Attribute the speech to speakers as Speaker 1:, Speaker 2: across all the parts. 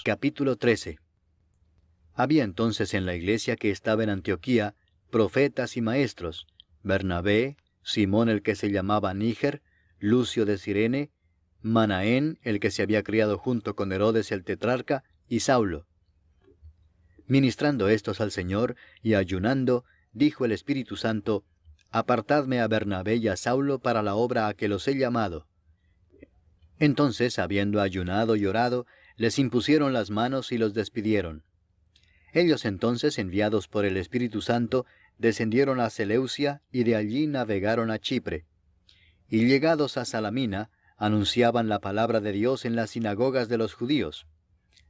Speaker 1: Capítulo 13. Había entonces en la iglesia que estaba en Antioquía profetas y maestros: Bernabé, Simón el que se llamaba Níger, Lucio de Cirene, Manaén el que se había criado junto con Herodes el tetrarca, y Saulo. Ministrando estos al Señor y ayunando, dijo el Espíritu Santo: Apartadme a Bernabé y a Saulo para la obra a que los he llamado. Entonces, habiendo ayunado y orado, les impusieron las manos y los despidieron. Ellos entonces, enviados por el Espíritu Santo, descendieron a Seleucia y de allí navegaron a Chipre. Y llegados a Salamina, anunciaban la palabra de Dios en las sinagogas de los judíos.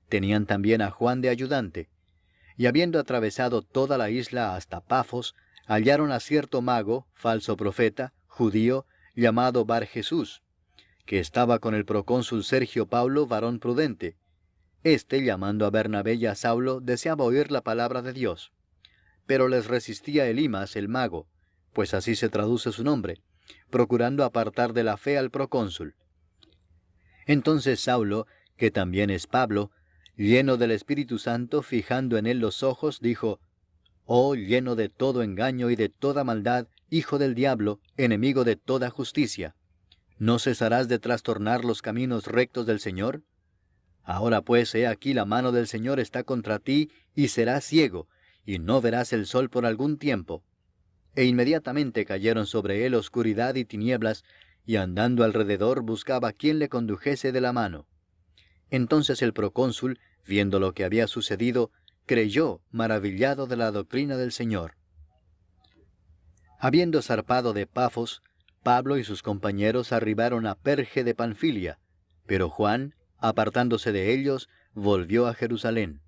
Speaker 1: Tenían también a Juan de ayudante. Y habiendo atravesado toda la isla hasta Pafos, hallaron a cierto mago, falso profeta, judío, llamado Bar Jesús, que estaba con el procónsul Sergio Paulo, varón prudente. Este, llamando a Bernabé y a Saulo, deseaba oír la palabra de Dios. Pero les resistía Elimas el mago, pues así se traduce su nombre, procurando apartar de la fe al procónsul. Entonces Saulo, que también es Pablo, lleno del Espíritu Santo, fijando en él los ojos, dijo: «Oh, lleno de todo engaño y de toda maldad, hijo del diablo, enemigo de toda justicia, ¿no cesarás de trastornar los caminos rectos del Señor? Ahora pues, he aquí la mano del Señor está contra ti, y serás ciego, y no verás el sol por algún tiempo». E inmediatamente cayeron sobre él oscuridad y tinieblas, y andando alrededor buscaba quien le condujese de la mano. Entonces el procónsul, viendo lo que había sucedido, creyó, maravillado de la doctrina del Señor. Habiendo zarpado de Pafos, Pablo y sus compañeros arribaron a Perge de Panfilia, pero Juan, apartándose de ellos, volvió a Jerusalén.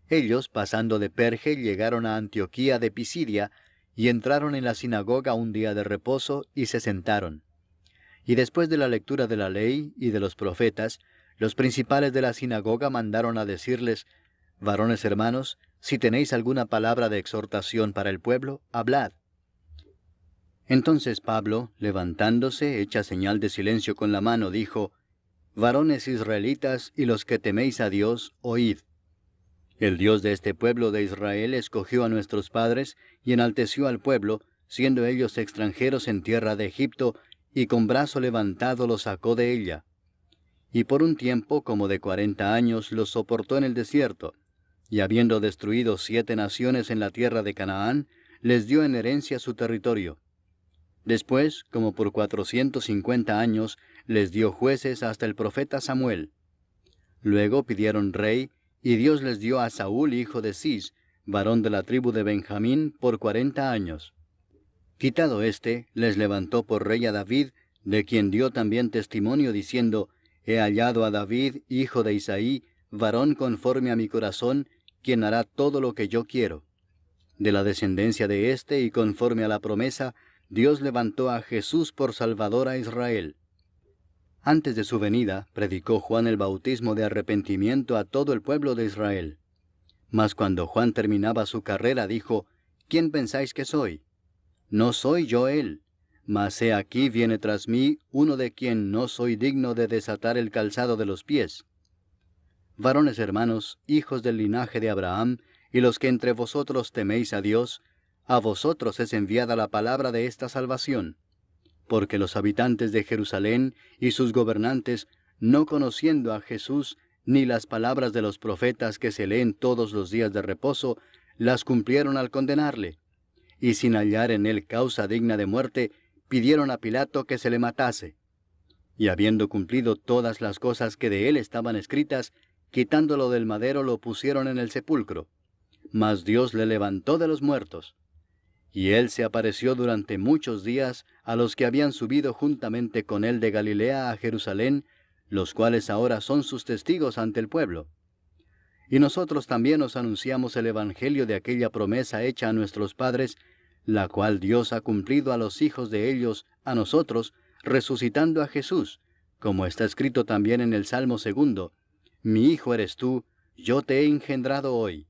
Speaker 1: Ellos, pasando de Perge, llegaron a Antioquía de Pisidia, y entraron en la sinagoga un día de reposo, y se sentaron. Y después de la lectura de la ley y de los profetas, los principales de la sinagoga mandaron a decirles: «Varones hermanos, si tenéis alguna palabra de exhortación para el pueblo, hablad». Entonces Pablo, levantándose, hecha señal de silencio con la mano, dijo: «Varones israelitas y los que teméis a Dios, oíd. El Dios de este pueblo de Israel escogió a nuestros padres y enalteció al pueblo, siendo ellos extranjeros en tierra de Egipto, y con brazo levantado los sacó de ella. Y por un tiempo como de 40 años los soportó en el desierto, y habiendo destruido 7 naciones en la tierra de Canaán, les dio en herencia su territorio. Después, como por 450 años, les dio jueces hasta el profeta Samuel. Luego pidieron rey, y Dios les dio a Saúl, hijo de Cis, varón de la tribu de Benjamín, por 40 años. Quitado éste, les levantó por rey a David, de quien dio también testimonio, diciendo: «He hallado a David, hijo de Isaí, varón conforme a mi corazón, quien hará todo lo que yo quiero». De la descendencia de éste, y conforme a la promesa, Dios levantó a Jesús por Salvador a Israel. Antes de su venida, predicó Juan el bautismo de arrepentimiento a todo el pueblo de Israel. Mas cuando Juan terminaba su carrera, dijo: «¿Quién pensáis que soy? No soy yo él, mas he aquí viene tras mí uno de quien no soy digno de desatar el calzado de los pies». Varones hermanos, hijos del linaje de Abraham, y los que entre vosotros teméis a Dios, a vosotros es enviada la palabra de esta salvación. Porque los habitantes de Jerusalén y sus gobernantes, no conociendo a Jesús, ni las palabras de los profetas que se leen todos los días de reposo, las cumplieron al condenarle. Y sin hallar en él causa digna de muerte, pidieron a Pilato que se le matase. Y habiendo cumplido todas las cosas que de él estaban escritas, quitándolo del madero lo pusieron en el sepulcro. Mas Dios le levantó de los muertos. Y él se apareció durante muchos días a los que habían subido juntamente con él de Galilea a Jerusalén, los cuales ahora son sus testigos ante el pueblo. Y nosotros también os anunciamos el evangelio de aquella promesa hecha a nuestros padres, la cual Dios ha cumplido a los hijos de ellos, a nosotros, resucitando a Jesús, como está escrito también en el Salmo 2: «Mi hijo eres tú, yo te he engendrado hoy».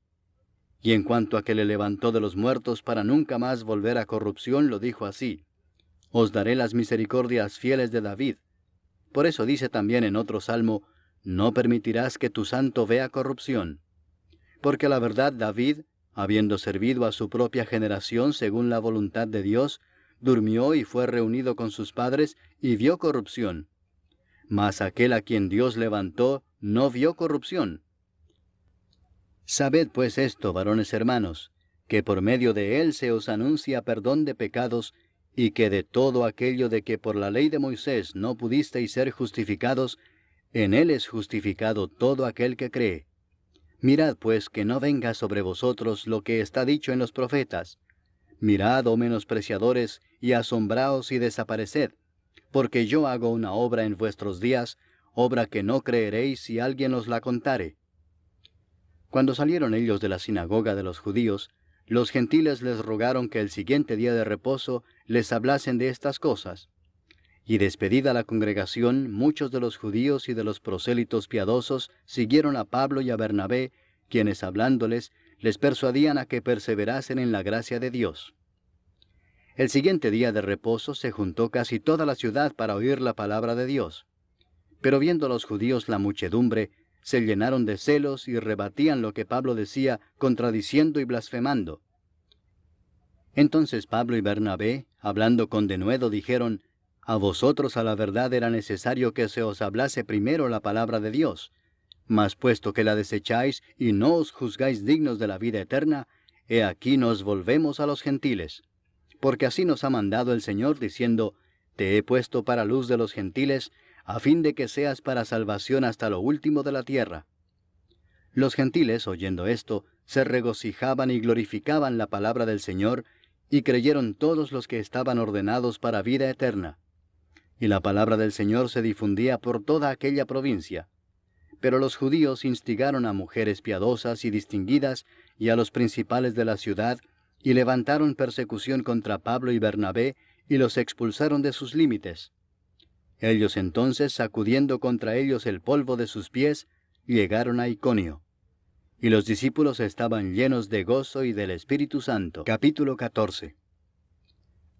Speaker 1: Y en cuanto a que le levantó de los muertos para nunca más volver a corrupción, lo dijo así: Os daré las misericordias fieles de David. Por eso dice también en otro salmo: No permitirás que tu santo vea corrupción. Porque la verdad David, habiendo servido a su propia generación según la voluntad de Dios, durmió y fue reunido con sus padres y vio corrupción. Mas aquel a quien Dios levantó no vio corrupción. Sabed pues esto, varones hermanos, que por medio de él se os anuncia perdón de pecados, y que de todo aquello de que por la ley de Moisés no pudisteis ser justificados, en él es justificado todo aquel que cree. Mirad pues que no venga sobre vosotros lo que está dicho en los profetas: Mirad, oh menospreciadores, y asombraos y desapareced, porque yo hago una obra en vuestros días, obra que no creeréis si alguien os la contare. Cuando salieron ellos de la sinagoga de los judíos, los gentiles les rogaron que el siguiente día de reposo les hablasen de estas cosas. Y despedida la congregación, muchos de los judíos y de los prosélitos piadosos siguieron a Pablo y a Bernabé, quienes hablándoles, les persuadían a que perseverasen en la gracia de Dios. El siguiente día de reposo se juntó casi toda la ciudad para oír la palabra de Dios. Pero viendo los judíos la muchedumbre, se llenaron de celos y rebatían lo que Pablo decía, contradiciendo y blasfemando. Entonces Pablo y Bernabé, hablando con denuedo, dijeron: A vosotros a la verdad era necesario que se os hablase primero la palabra de Dios. Mas puesto que la desecháis y no os juzgáis dignos de la vida eterna, he aquí nos volvemos a los gentiles. Porque así nos ha mandado el Señor, diciendo: Te he puesto para luz de los gentiles, a fin de que seas para salvación hasta lo último de la tierra. Los gentiles, oyendo esto, se regocijaban y glorificaban la palabra del Señor, y creyeron todos los que estaban ordenados para vida eterna. Y la palabra del Señor se difundía por toda aquella provincia. Pero los judíos instigaron a mujeres piadosas y distinguidas, y a los principales de la ciudad, y levantaron persecución contra Pablo y Bernabé, y los expulsaron de sus límites. Ellos entonces, sacudiendo contra ellos el polvo de sus pies, llegaron a Iconio. Y los discípulos estaban llenos de gozo y del Espíritu Santo. Capítulo 14.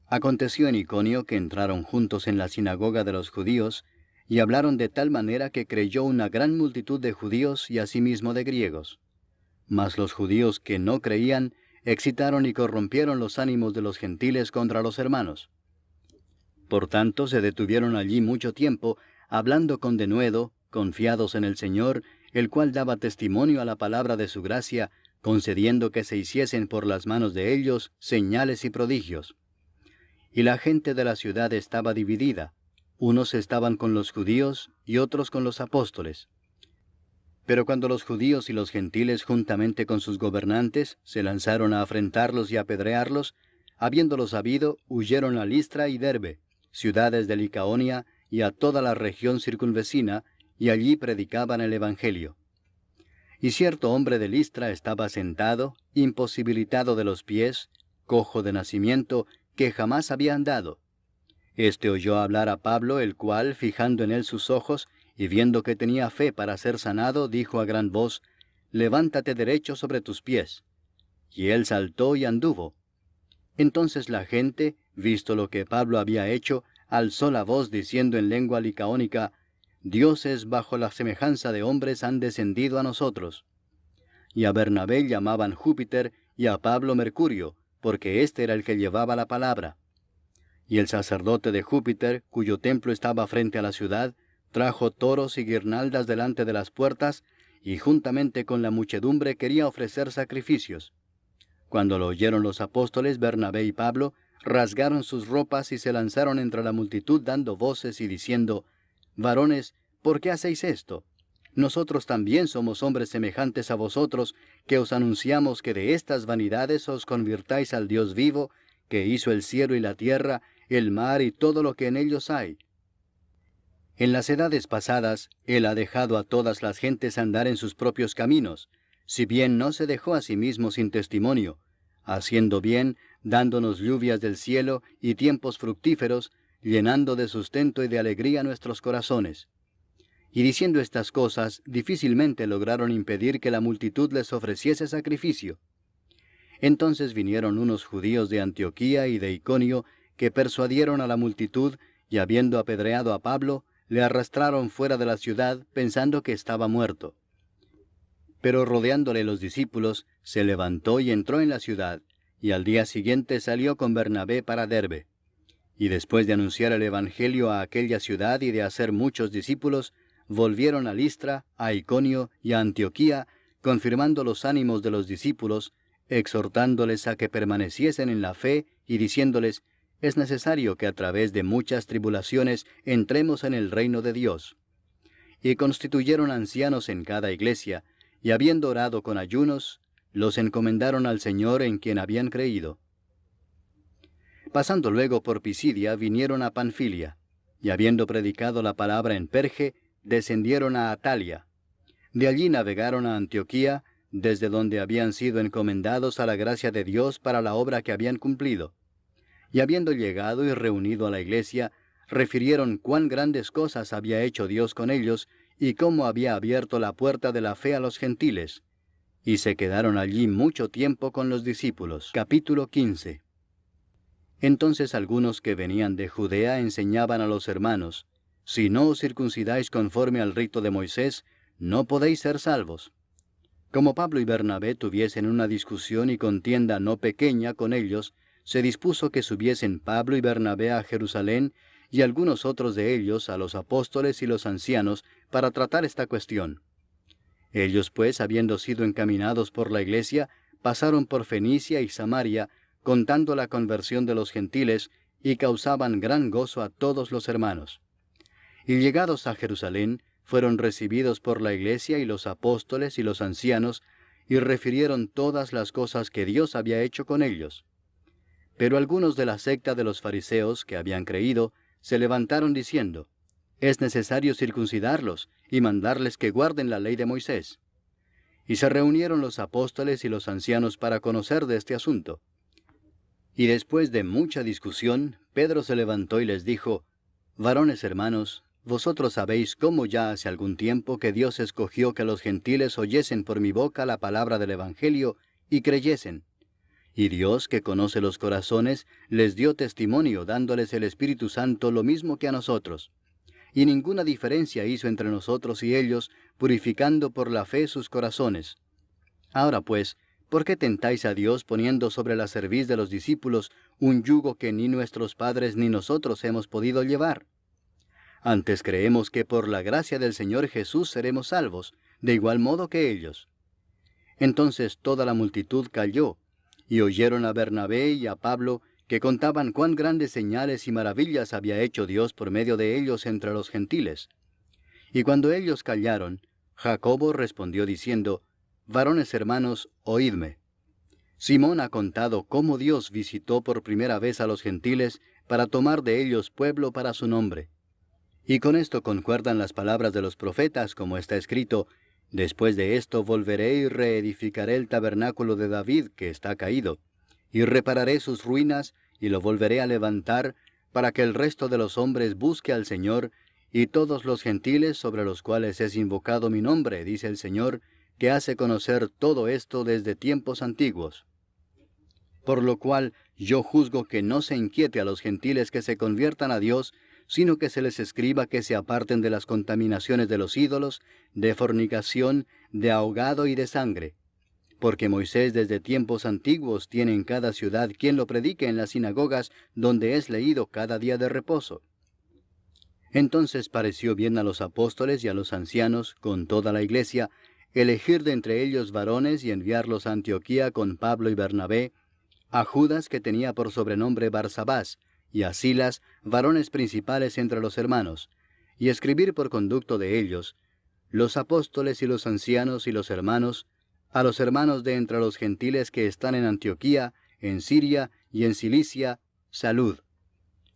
Speaker 1: Aconteció en Iconio que entraron juntos en la sinagoga de los judíos, y hablaron de tal manera que creyó una gran multitud de judíos y asimismo de griegos. Mas los judíos que no creían excitaron y corrompieron los ánimos de los gentiles contra los hermanos. Por tanto se detuvieron allí mucho tiempo, hablando con denuedo, confiados en el Señor, el cual daba testimonio a la palabra de su gracia, concediendo que se hiciesen por las manos de ellos señales y prodigios. Y la gente de la ciudad estaba dividida: unos estaban con los judíos y otros con los apóstoles. Pero cuando los judíos y los gentiles, juntamente con sus gobernantes, se lanzaron a afrentarlos y a apedrearlos, habiéndolo sabido, huyeron a Listra y Derbe, ciudades de Licaonia, y a toda la región circunvecina, y allí predicaban el Evangelio. Y cierto hombre de Listra estaba sentado, imposibilitado de los pies, cojo de nacimiento, que jamás había andado. Este oyó hablar a Pablo, el cual, fijando en él sus ojos, y viendo que tenía fe para ser sanado, dijo a gran voz: Levántate derecho sobre tus pies. Y él saltó y anduvo. Entonces la gente, visto lo que Pablo había hecho, alzó la voz diciendo en lengua licaónica: Dioses bajo la semejanza de hombres han descendido a nosotros. Y a Bernabé llamaban Júpiter, y a Pablo Mercurio, porque éste era el que llevaba la palabra. Y el sacerdote de Júpiter, cuyo templo estaba frente a la ciudad, trajo toros y guirnaldas delante de las puertas, y juntamente con la muchedumbre quería ofrecer sacrificios. Cuando lo oyeron los apóstoles, Bernabé y Pablo, rasgaron sus ropas y se lanzaron entre la multitud dando voces y diciendo: Varones, ¿por qué hacéis esto? Nosotros también somos hombres semejantes a vosotros, que os anunciamos que de estas vanidades os convirtáis al Dios vivo, que hizo el cielo y la tierra, el mar y todo lo que en ellos hay. En las edades pasadas, Él ha dejado a todas las gentes andar en sus propios caminos, si bien no se dejó a sí mismo sin testimonio, haciendo bien, dándonos lluvias del cielo y tiempos fructíferos, llenando de sustento y de alegría nuestros corazones. Y diciendo estas cosas, difícilmente lograron impedir que la multitud les ofreciese sacrificio. Entonces vinieron unos judíos de Antioquía y de Iconio, que persuadieron a la multitud, y habiendo apedreado a Pablo, le arrastraron fuera de la ciudad, pensando que estaba muerto. Pero rodeándole los discípulos, se levantó y entró en la ciudad, y al día siguiente salió con Bernabé para Derbe. Y después de anunciar el Evangelio a aquella ciudad y de hacer muchos discípulos, volvieron a Listra, a Iconio y a Antioquía, confirmando los ánimos de los discípulos, exhortándoles a que permaneciesen en la fe y diciéndoles: es necesario que a través de muchas tribulaciones entremos en el reino de Dios. Y constituyeron ancianos en cada iglesia, y habiendo orado con ayunos, los encomendaron al Señor en quien habían creído. Pasando luego por Pisidia, vinieron a Panfilia, y habiendo predicado la palabra en Perge, descendieron a Atalia. De allí navegaron a Antioquía, desde donde habían sido encomendados a la gracia de Dios para la obra que habían cumplido. Y habiendo llegado y reunido a la iglesia, refirieron cuán grandes cosas había hecho Dios con ellos, y cómo había abierto la puerta de la fe a los gentiles. Y se quedaron allí mucho tiempo con los discípulos. Capítulo 15. Entonces algunos que venían de Judea enseñaban a los hermanos: si no os circuncidáis conforme al rito de Moisés, no podéis ser salvos. Como Pablo y Bernabé tuviesen una discusión y contienda no pequeña con ellos, se dispuso que subiesen Pablo y Bernabé a Jerusalén, y algunos otros de ellos a los apóstoles y los ancianos, para tratar esta cuestión. Ellos pues, habiendo sido encaminados por la iglesia, pasaron por Fenicia y Samaria, contando la conversión de los gentiles, y causaban gran gozo a todos los hermanos. Y llegados a Jerusalén, fueron recibidos por la iglesia y los apóstoles y los ancianos, y refirieron todas las cosas que Dios había hecho con ellos. Pero algunos de la secta de los fariseos, que habían creído, se levantaron diciendo: es necesario circuncidarlos y mandarles que guarden la ley de Moisés. Y se reunieron los apóstoles y los ancianos para conocer de este asunto. Y después de mucha discusión, Pedro se levantó y les dijo: varones hermanos, vosotros sabéis cómo ya hace algún tiempo que Dios escogió que los gentiles oyesen por mi boca la palabra del Evangelio y creyesen. Y Dios, que conoce los corazones, les dio testimonio, dándoles el Espíritu Santo lo mismo que a nosotros. Y ninguna diferencia hizo entre nosotros y ellos, purificando por la fe sus corazones. Ahora pues, ¿por qué tentáis a Dios poniendo sobre la cerviz de los discípulos un yugo que ni nuestros padres ni nosotros hemos podido llevar? Antes creemos que por la gracia del Señor Jesús seremos salvos, de igual modo que ellos. Entonces toda la multitud calló, y oyeron a Bernabé y a Pablo, que contaban cuán grandes señales y maravillas había hecho Dios por medio de ellos entre los gentiles. Y cuando ellos callaron, Jacobo respondió diciendo: varones hermanos, oídme. Simón ha contado cómo Dios visitó por primera vez a los gentiles para tomar de ellos pueblo para su nombre. Y con esto concuerdan las palabras de los profetas, como está escrito: después de esto volveré y reedificaré el tabernáculo de David, que está caído, y repararé sus ruinas, y lo volveré a levantar, para que el resto de los hombres busque al Señor, y todos los gentiles sobre los cuales es invocado mi nombre, dice el Señor, que hace conocer todo esto desde tiempos antiguos. Por lo cual yo juzgo que no se inquiete a los gentiles que se conviertan a Dios, sino que se les escriba que se aparten de las contaminaciones de los ídolos, de fornicación, de ahogado y de sangre. Porque Moisés desde tiempos antiguos tiene en cada ciudad quien lo predique en las sinagogas, donde es leído cada día de reposo. Entonces pareció bien a los apóstoles y a los ancianos, con toda la iglesia, elegir de entre ellos varones y enviarlos a Antioquía con Pablo y Bernabé, a Judas, que tenía por sobrenombre Barsabás, y a Silas, varones principales entre los hermanos, y escribir por conducto de ellos: los apóstoles y los ancianos y los hermanos, a los hermanos de entre los gentiles que están en Antioquía, en Siria y en Cilicia, salud.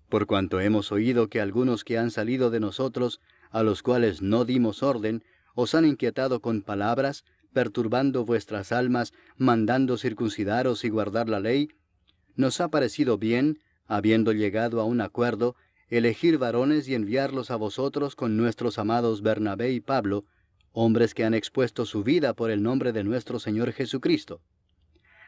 Speaker 1: Por cuanto hemos oído que algunos que han salido de nosotros, a los cuales no dimos orden, os han inquietado con palabras, perturbando vuestras almas, mandando circuncidaros y guardar la ley, nos ha parecido bien, habiendo llegado a un acuerdo, elegir varones y enviarlos a vosotros con nuestros amados Bernabé y Pablo, hombres que han expuesto su vida por el nombre de nuestro Señor Jesucristo.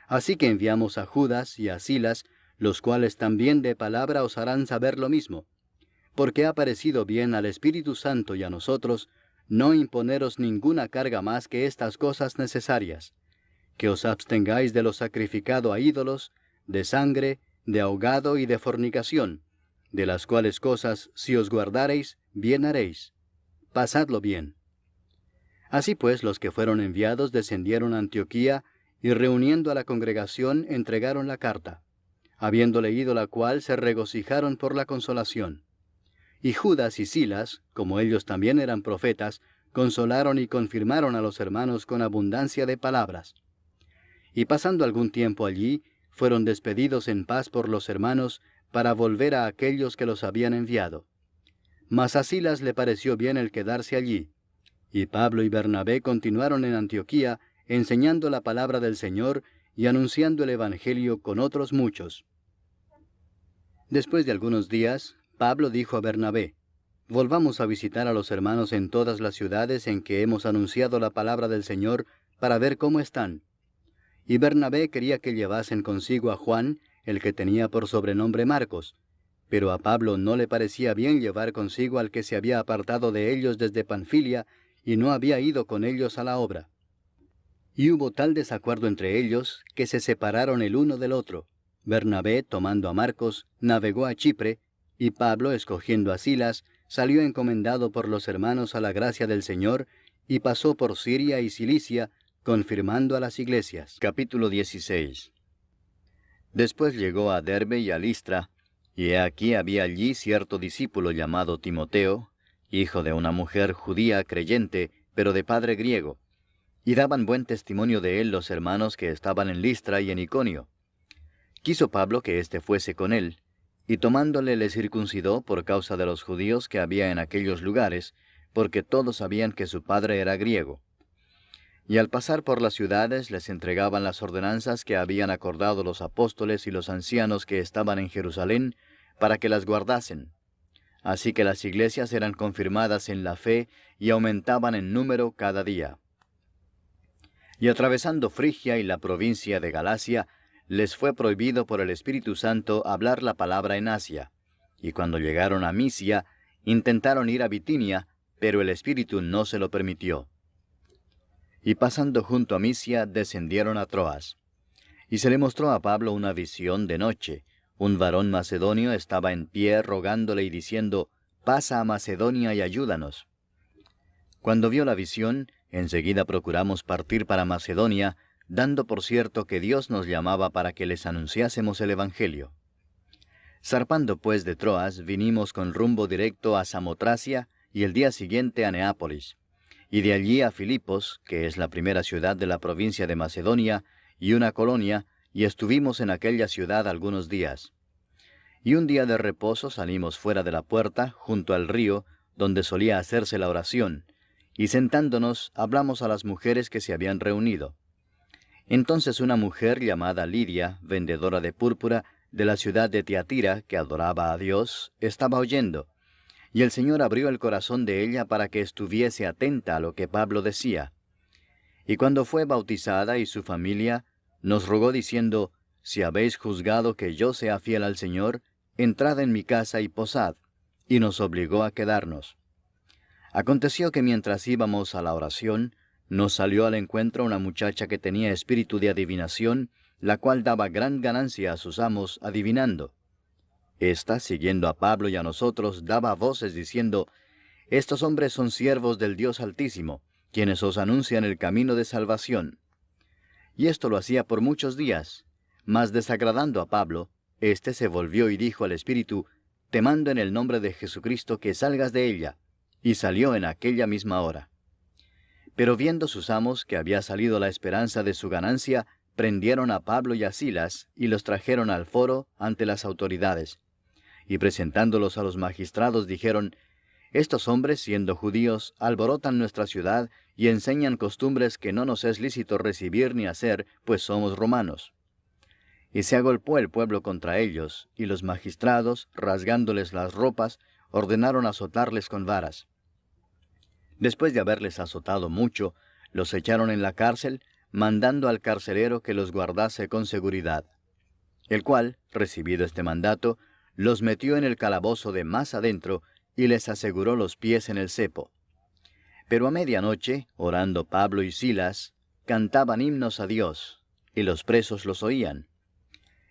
Speaker 1: Así que enviamos a Judas y a Silas, los cuales también de palabra os harán saber lo mismo, porque ha parecido bien al Espíritu Santo y a nosotros no imponeros ninguna carga más que estas cosas necesarias, que os abstengáis de lo sacrificado a ídolos, de sangre, de ahogado y de fornicación, de las cuales cosas, si os guardareis, bien haréis. Pasadlo bien. Así pues, los que fueron enviados descendieron a Antioquía, y reuniendo a la congregación entregaron la carta. Habiendo leído la cual, se regocijaron por la consolación. Y Judas y Silas, como ellos también eran profetas, consolaron y confirmaron a los hermanos con abundancia de palabras. Y pasando algún tiempo allí, fueron despedidos en paz por los hermanos, para volver a aquellos que los habían enviado. Mas a Silas le pareció bien el quedarse allí. Y Pablo y Bernabé continuaron en Antioquía, enseñando la palabra del Señor y anunciando el Evangelio con otros muchos. Después de algunos días, Pablo dijo a Bernabé: «Volvamos a visitar a los hermanos en todas las ciudades en que hemos anunciado la palabra del Señor, para ver cómo están». Y Bernabé quería que llevasen consigo a Juan, el que tenía por sobrenombre Marcos, pero a Pablo no le parecía bien llevar consigo al que se había apartado de ellos desde Panfilia, y no había ido con ellos a la obra. Y hubo tal desacuerdo entre ellos, que se separaron el uno del otro. Bernabé, tomando a Marcos, navegó a Chipre, y Pablo, escogiendo a Silas, salió encomendado por los hermanos a la gracia del Señor, y pasó por Siria y Cilicia, confirmando a las iglesias. Capítulo 16. Después llegó a Derbe y a Listra, y he aquí había allí cierto discípulo llamado Timoteo, hijo de una mujer judía creyente, pero de padre griego, y daban buen testimonio de él los hermanos que estaban en Listra y en Iconio. Quiso Pablo que éste fuese con él, y tomándole le circuncidó por causa de los judíos que había en aquellos lugares, porque todos sabían que su padre era griego. Y al pasar por las ciudades les entregaban las ordenanzas que habían acordado los apóstoles y los ancianos que estaban en Jerusalén, para que las guardasen. Así que las iglesias eran confirmadas en la fe y aumentaban en número cada día. Y atravesando Frigia y la provincia de Galacia, les fue prohibido por el Espíritu Santo hablar la palabra en Asia. Y cuando llegaron a Misia, intentaron ir a Bitinia, pero el Espíritu no se lo permitió. Y pasando junto a Misia, descendieron a Troas. Y se le mostró a Pablo una visión de noche. Un varón macedonio estaba en pie rogándole y diciendo: «Pasa a Macedonia y ayúdanos». Cuando vio la visión, enseguida procuramos partir para Macedonia, dando por cierto que Dios nos llamaba para que les anunciásemos el Evangelio. Zarpando pues de Troas, vinimos con rumbo directo a Samotracia y el día siguiente a Neápolis, y de allí a Filipos, que es la primera ciudad de la provincia de Macedonia, y una colonia, y estuvimos en aquella ciudad algunos días. Y un día de reposo salimos fuera de la puerta, junto al río, donde solía hacerse la oración, y sentándonos hablamos a las mujeres que se habían reunido. Entonces una mujer llamada Lidia, vendedora de púrpura, de la ciudad de Tiatira, que adoraba a Dios, estaba oyendo, y el Señor abrió el corazón de ella para que estuviese atenta a lo que Pablo decía. Y cuando fue bautizada y su familia, nos rogó diciendo: «Si habéis juzgado que yo sea fiel al Señor, entrad en mi casa y posad», y nos obligó a quedarnos. Aconteció que mientras íbamos a la oración, nos salió al encuentro una muchacha que tenía espíritu de adivinación, la cual daba gran ganancia a sus amos adivinando. Esta, siguiendo a Pablo y a nosotros, daba voces diciendo: «Estos hombres son siervos del Dios Altísimo, quienes os anuncian el camino de salvación». Y esto lo hacía por muchos días, mas desagradando a Pablo, éste se volvió y dijo al espíritu: «Te mando en el nombre de Jesucristo que salgas de ella», y salió en aquella misma hora. Pero viendo sus amos que había salido la esperanza de su ganancia, prendieron a Pablo y a Silas, y los trajeron al foro ante las autoridades. Y presentándolos a los magistrados dijeron: «Estos hombres, siendo judíos, alborotan nuestra ciudad, y enseñan costumbres que no nos es lícito recibir ni hacer, pues somos romanos». Y se agolpó el pueblo contra ellos, y los magistrados, rasgándoles las ropas, ordenaron azotarles con varas. Después de haberles azotado mucho, los echaron en la cárcel, mandando al carcelero que los guardase con seguridad. El cual, recibido este mandato, los metió en el calabozo de más adentro y les aseguró los pies en el cepo. Pero a medianoche, orando Pablo y Silas, cantaban himnos a Dios, y los presos los oían.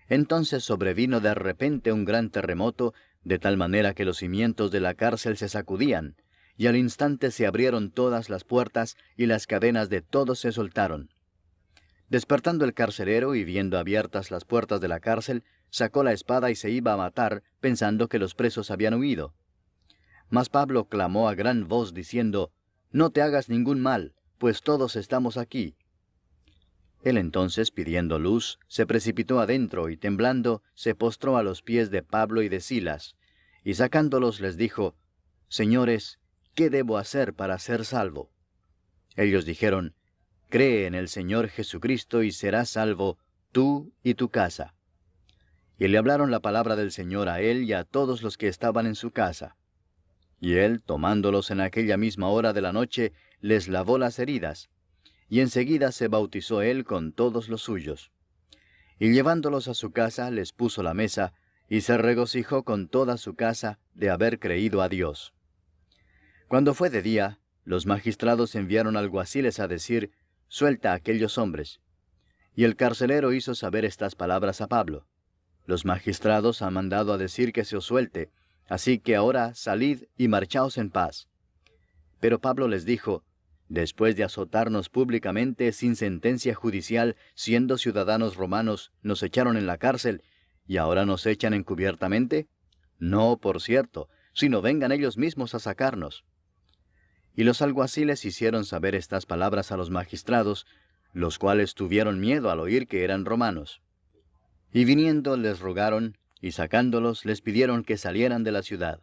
Speaker 1: Entonces sobrevino de repente un gran terremoto, de tal manera que los cimientos de la cárcel se sacudían, y al instante se abrieron todas las puertas y las cadenas de todos se soltaron. Despertando el carcelero y viendo abiertas las puertas de la cárcel, sacó la espada y se iba a matar, pensando que los presos habían huido. Mas Pablo clamó a gran voz diciendo: «No te hagas ningún mal, pues todos estamos aquí». Él entonces, pidiendo luz, se precipitó adentro y temblando, se postró a los pies de Pablo y de Silas, y sacándolos les dijo: «Señores, ¿qué debo hacer para ser salvo?». Ellos dijeron: «Cree en el Señor Jesucristo y serás salvo, tú y tu casa». Y le hablaron la palabra del Señor a él y a todos los que estaban en su casa. Y él, tomándolos en aquella misma hora de la noche, les lavó las heridas, y enseguida se bautizó él con todos los suyos. Y llevándolos a su casa, les puso la mesa, y se regocijó con toda su casa de haber creído a Dios. Cuando fue de día, los magistrados enviaron alguaciles a decir: «Suelta a aquellos hombres». Y el carcelero hizo saber estas palabras a Pablo: «Los magistrados han mandado a decir que se os suelte, así que ahora salid y marchaos en paz». Pero Pablo les dijo: «Después de azotarnos públicamente sin sentencia judicial, siendo ciudadanos romanos, nos echaron en la cárcel, ¿y ahora nos echan encubiertamente? No, por cierto, sino vengan ellos mismos a sacarnos». Y los alguaciles hicieron saber estas palabras a los magistrados, los cuales tuvieron miedo al oír que eran romanos. Y viniendo les rogaron, y sacándolos les pidieron que salieran de la ciudad.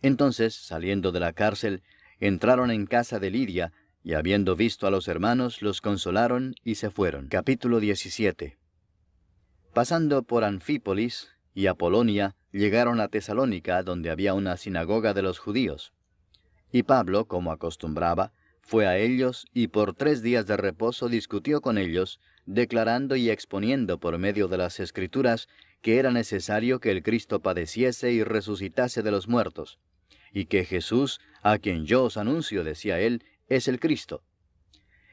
Speaker 1: Entonces, saliendo de la cárcel, entraron en casa de Lidia, y habiendo visto a los hermanos, los consolaron y se fueron. Capítulo 17. Pasando por Anfípolis y Apolonia, llegaron a Tesalónica, donde había una sinagoga de los judíos. Y Pablo, como acostumbraba, fue a ellos y por 3 días de reposo discutió con ellos, declarando y exponiendo por medio de las Escrituras que era necesario que el Cristo padeciese y resucitase de los muertos, y que Jesús, a quien yo os anuncio, decía él, es el Cristo.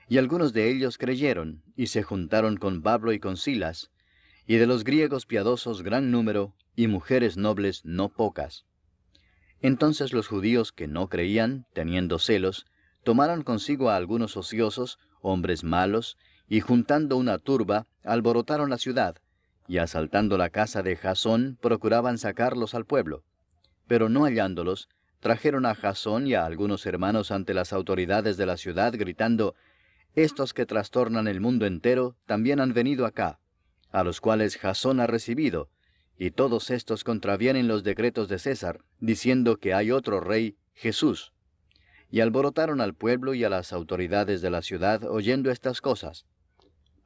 Speaker 1: Y algunos de ellos creyeron, y se juntaron con Pablo y con Silas, y de los griegos piadosos gran número, y mujeres nobles no pocas. Entonces los judíos que no creían, teniendo celos, tomaron consigo a algunos ociosos, hombres malos, y juntando una turba, alborotaron la ciudad, y asaltando la casa de Jasón, procuraban sacarlos al pueblo. Pero no hallándolos, trajeron a Jasón y a algunos hermanos ante las autoridades de la ciudad, gritando: «Estos que trastornan el mundo entero también han venido acá, a los cuales Jasón ha recibido, y todos estos contravienen los decretos de César, diciendo que hay otro rey, Jesús». Y alborotaron al pueblo y a las autoridades de la ciudad oyendo estas cosas.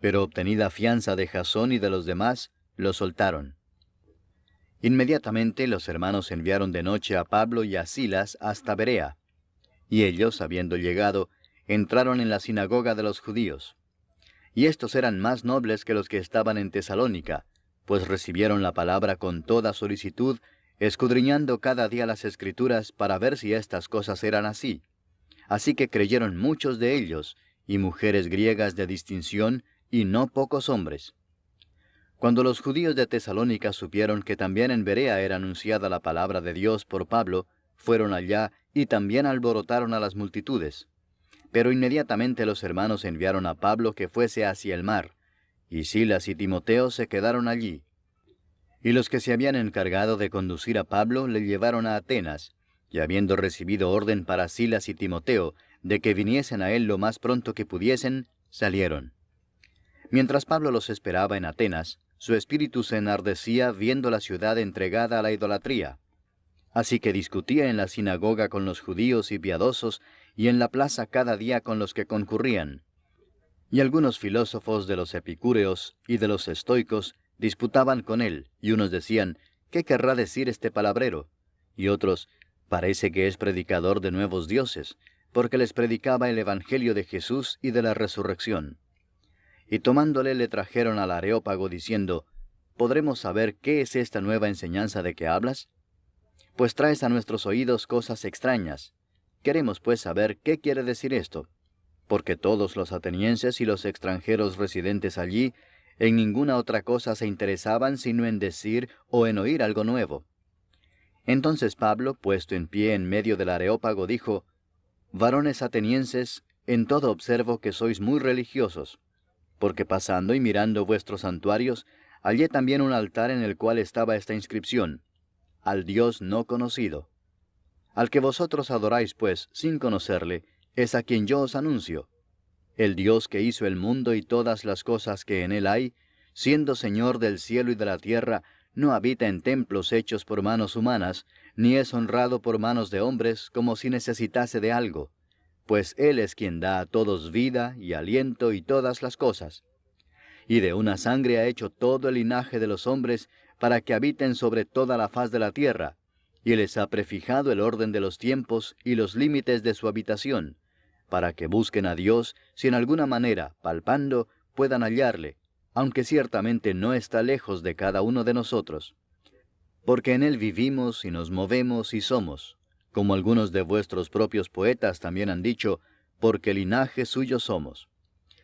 Speaker 1: Pero obtenida fianza de Jasón y de los demás, lo soltaron. Inmediatamente los hermanos enviaron de noche a Pablo y a Silas hasta Berea. Y ellos, habiendo llegado, entraron en la sinagoga de los judíos. Y estos eran más nobles que los que estaban en Tesalónica, pues recibieron la palabra con toda solicitud, escudriñando cada día las Escrituras para ver si estas cosas eran así. Así que creyeron muchos de ellos, y mujeres griegas de distinción, y no pocos hombres. Cuando los judíos de Tesalónica supieron que también en Berea era anunciada la palabra de Dios por Pablo, fueron allá y también alborotaron a las multitudes. Pero inmediatamente los hermanos enviaron a Pablo que fuese hacia el mar, y Silas y Timoteo se quedaron allí. Y los que se habían encargado de conducir a Pablo le llevaron a Atenas, y habiendo recibido orden para Silas y Timoteo de que viniesen a él lo más pronto que pudiesen, salieron. Mientras Pablo los esperaba en Atenas, su espíritu se enardecía viendo la ciudad entregada a la idolatría. Así que discutía en la sinagoga con los judíos y piadosos, y en la plaza cada día con los que concurrían. Y algunos filósofos de los epicúreos y de los estoicos disputaban con él, y unos decían: «¿Qué querrá decir este palabrero?». Y otros: «Parece que es predicador de nuevos dioses», porque les predicaba el evangelio de Jesús y de la resurrección. y tomándole le trajeron al Areópago, diciendo, ¿podremos saber qué es esta nueva enseñanza de que hablas? Pues traes a nuestros oídos cosas extrañas. Queremos pues saber qué quiere decir esto, porque todos los atenienses y los extranjeros residentes allí en ninguna otra cosa se interesaban sino en decir o en oír algo nuevo. Entonces Pablo, puesto en pie en medio del Areópago, dijo, Varones atenienses, en todo observo que sois muy religiosos, porque pasando y mirando vuestros santuarios, hallé también un altar en el cual estaba esta inscripción, al Dios no conocido. Al que vosotros adoráis, pues, sin conocerle, es a quien yo os anuncio. El Dios que hizo el mundo y todas las cosas que en él hay, siendo Señor del cielo y de la tierra, no habita en templos hechos por manos humanas, ni es honrado por manos de hombres como si necesitase de algo, pues Él es quien da a todos vida y aliento y todas las cosas. Y de una sangre ha hecho todo el linaje de los hombres para que habiten sobre toda la faz de la tierra, y les ha prefijado el orden de los tiempos y los límites de su habitación, para que busquen a Dios si en alguna manera, palpando, puedan hallarle, aunque ciertamente no está lejos de cada uno de nosotros. Porque en Él vivimos y nos movemos y somos, como algunos de vuestros propios poetas también han dicho, porque linaje suyo somos.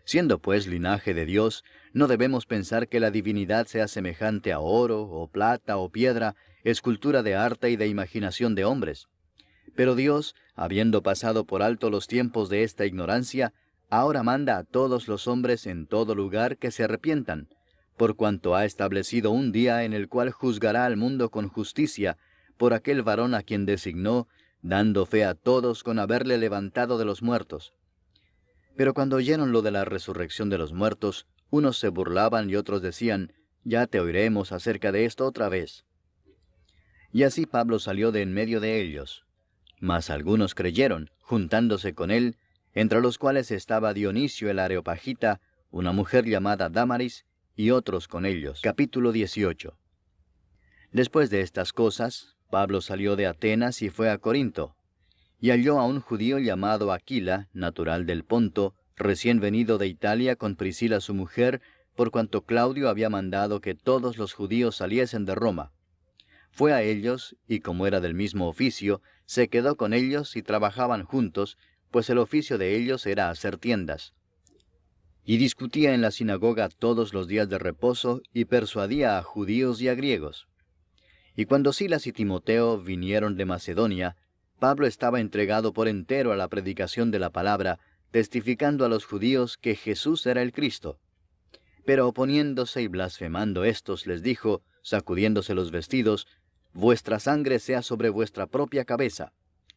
Speaker 1: Siendo pues linaje de Dios, no debemos pensar que la divinidad sea semejante a oro, o plata, o piedra, escultura de arte y de imaginación de hombres. Pero Dios, habiendo pasado por alto los tiempos de esta ignorancia, ahora manda a todos los hombres en todo lugar que se arrepientan, por cuanto ha establecido un día en el cual juzgará al mundo con justicia, por aquel varón a quien designó, dando fe a todos con haberle levantado de los muertos. Pero cuando oyeron lo de la resurrección de los muertos, unos se burlaban y otros decían, ya te oiremos acerca de esto otra vez. Y así Pablo salió de en medio de ellos. Mas algunos creyeron, juntándose con él, entre los cuales estaba Dionisio el Areopagita, una mujer llamada Dámaris, y otros con ellos. Capítulo 18. Después de estas cosas, Pablo salió de Atenas y fue a Corinto, y halló a un judío llamado Aquila, natural del Ponto, recién venido de Italia con Priscila su mujer, por cuanto Claudio había mandado que todos los judíos saliesen de Roma. Fue a ellos, y como era del mismo oficio, se quedó con ellos y trabajaban juntos, pues el oficio de ellos era hacer tiendas. Y discutía en la sinagoga todos los días de reposo, y persuadía a judíos y a griegos. Y cuando Silas y Timoteo vinieron de Macedonia, Pablo estaba entregado por entero a la predicación de la palabra, testificando a los judíos que Jesús era el Cristo. Pero oponiéndose y blasfemando éstos, les dijo, sacudiéndose los vestidos, vuestra sangre sea sobre vuestra propia cabeza.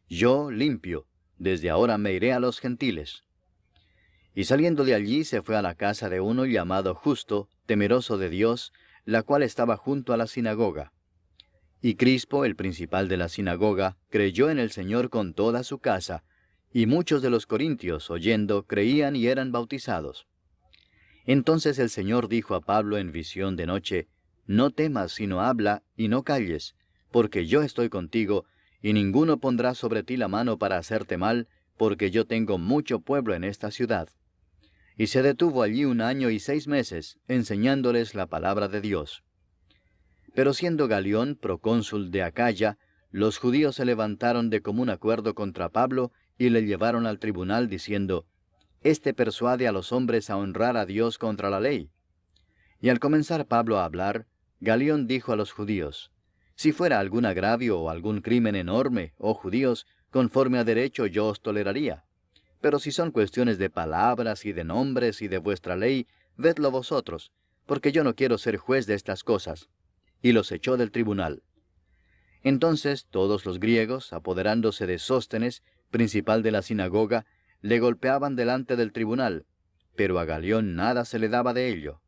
Speaker 1: Yo, limpio, desde ahora me iré a los gentiles. Y saliendo de allí se fue a la casa de uno llamado Justo, temeroso de Dios, la cual estaba junto a la sinagoga. Y Crispo, el principal de la sinagoga, creyó en el Señor con toda su casa, y muchos de los corintios, oyendo, creían y eran bautizados. Entonces el Señor dijo a Pablo en visión de noche, no temas, sino habla, y no calles, porque yo estoy contigo, y ninguno pondrá sobre ti la mano para hacerte mal, porque yo tengo mucho pueblo en esta ciudad. Y se detuvo allí 1 año y 6 meses, enseñándoles la palabra de Dios. Pero siendo Galión procónsul de Acaya, los judíos se levantaron de común acuerdo contra Pablo, y le llevaron al tribunal, diciendo, Este persuade a los hombres a honrar a Dios contra la ley. Y al comenzar Pablo a hablar, Galión dijo a los judíos, Si fuera algún agravio o algún crimen enorme, oh judíos, conforme a derecho yo os toleraría. Pero si son cuestiones de palabras y de nombres y de vuestra ley, vedlo vosotros, porque yo no quiero ser juez de estas cosas. Y los echó del tribunal. Entonces todos los griegos, apoderándose de Sóstenes, principal de la sinagoga, le golpeaban delante del tribunal, pero a Galión nada se le daba de ello.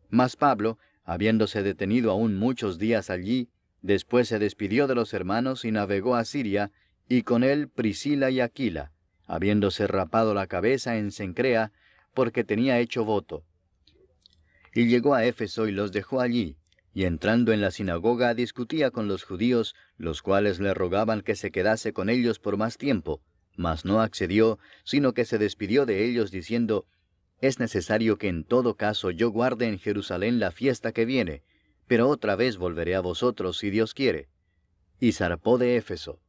Speaker 1: Mas Pablo, habiéndose detenido aún muchos días allí, después se despidió de los hermanos y navegó a Siria, y con él Priscila y Aquila, habiéndose rapado la cabeza en Cencrea, porque tenía hecho voto. Y llegó a Éfeso y los dejó allí, y entrando en la sinagoga discutía con los judíos, los cuales le rogaban que se quedase con ellos por más tiempo, mas no accedió, sino que se despidió de ellos diciendo, es necesario que en todo caso yo guarde en Jerusalén la fiesta que viene, pero otra vez volveré a vosotros si Dios quiere. Y zarpó de Éfeso.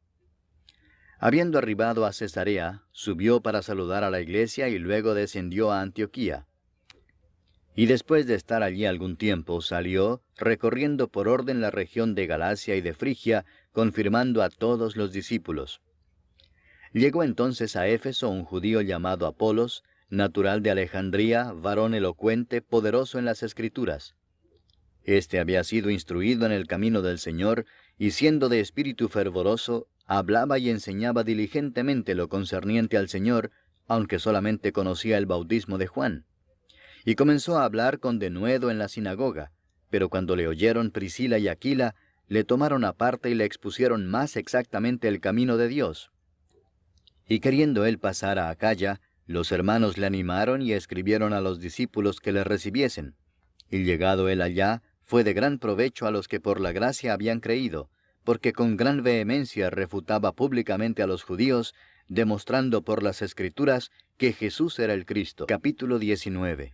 Speaker 1: Habiendo arribado a Cesarea, subió para saludar a la iglesia y luego descendió a Antioquía. Y después de estar allí algún tiempo, salió, recorriendo por orden la región de Galacia y de Frigia, confirmando a todos los discípulos. Llegó entonces a Éfeso un judío llamado Apolos, natural de Alejandría, varón elocuente, poderoso en las Escrituras. Este había sido instruido en el camino del Señor, y siendo de espíritu fervoroso, hablaba y enseñaba diligentemente lo concerniente al Señor, aunque solamente conocía el bautismo de Juan. Y comenzó a hablar con denuedo en la sinagoga, pero cuando le oyeron Priscila y Aquila, le tomaron aparte y le expusieron más exactamente el camino de Dios. Y queriendo él pasar a Acaya, los hermanos le animaron y escribieron a los discípulos que le recibiesen. Y llegado él allá, fue de gran provecho a los que por la gracia habían creído, porque con gran vehemencia refutaba públicamente a los judíos, demostrando por las Escrituras que Jesús era el Cristo. Capítulo 19.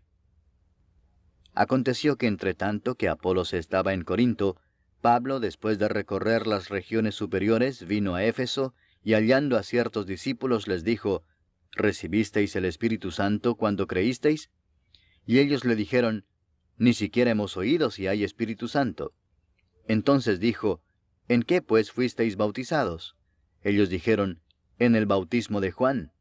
Speaker 1: Aconteció que entre tanto que Apolos estaba en Corinto, Pablo, después de recorrer las regiones superiores, vino a Éfeso, y hallando a ciertos discípulos les dijo, ¿recibisteis el Espíritu Santo cuando creísteis? Y ellos le dijeron, ni siquiera hemos oído si hay Espíritu Santo. Entonces dijo, ¿en qué pues fuisteis bautizados? Ellos dijeron, en el bautismo de Juan.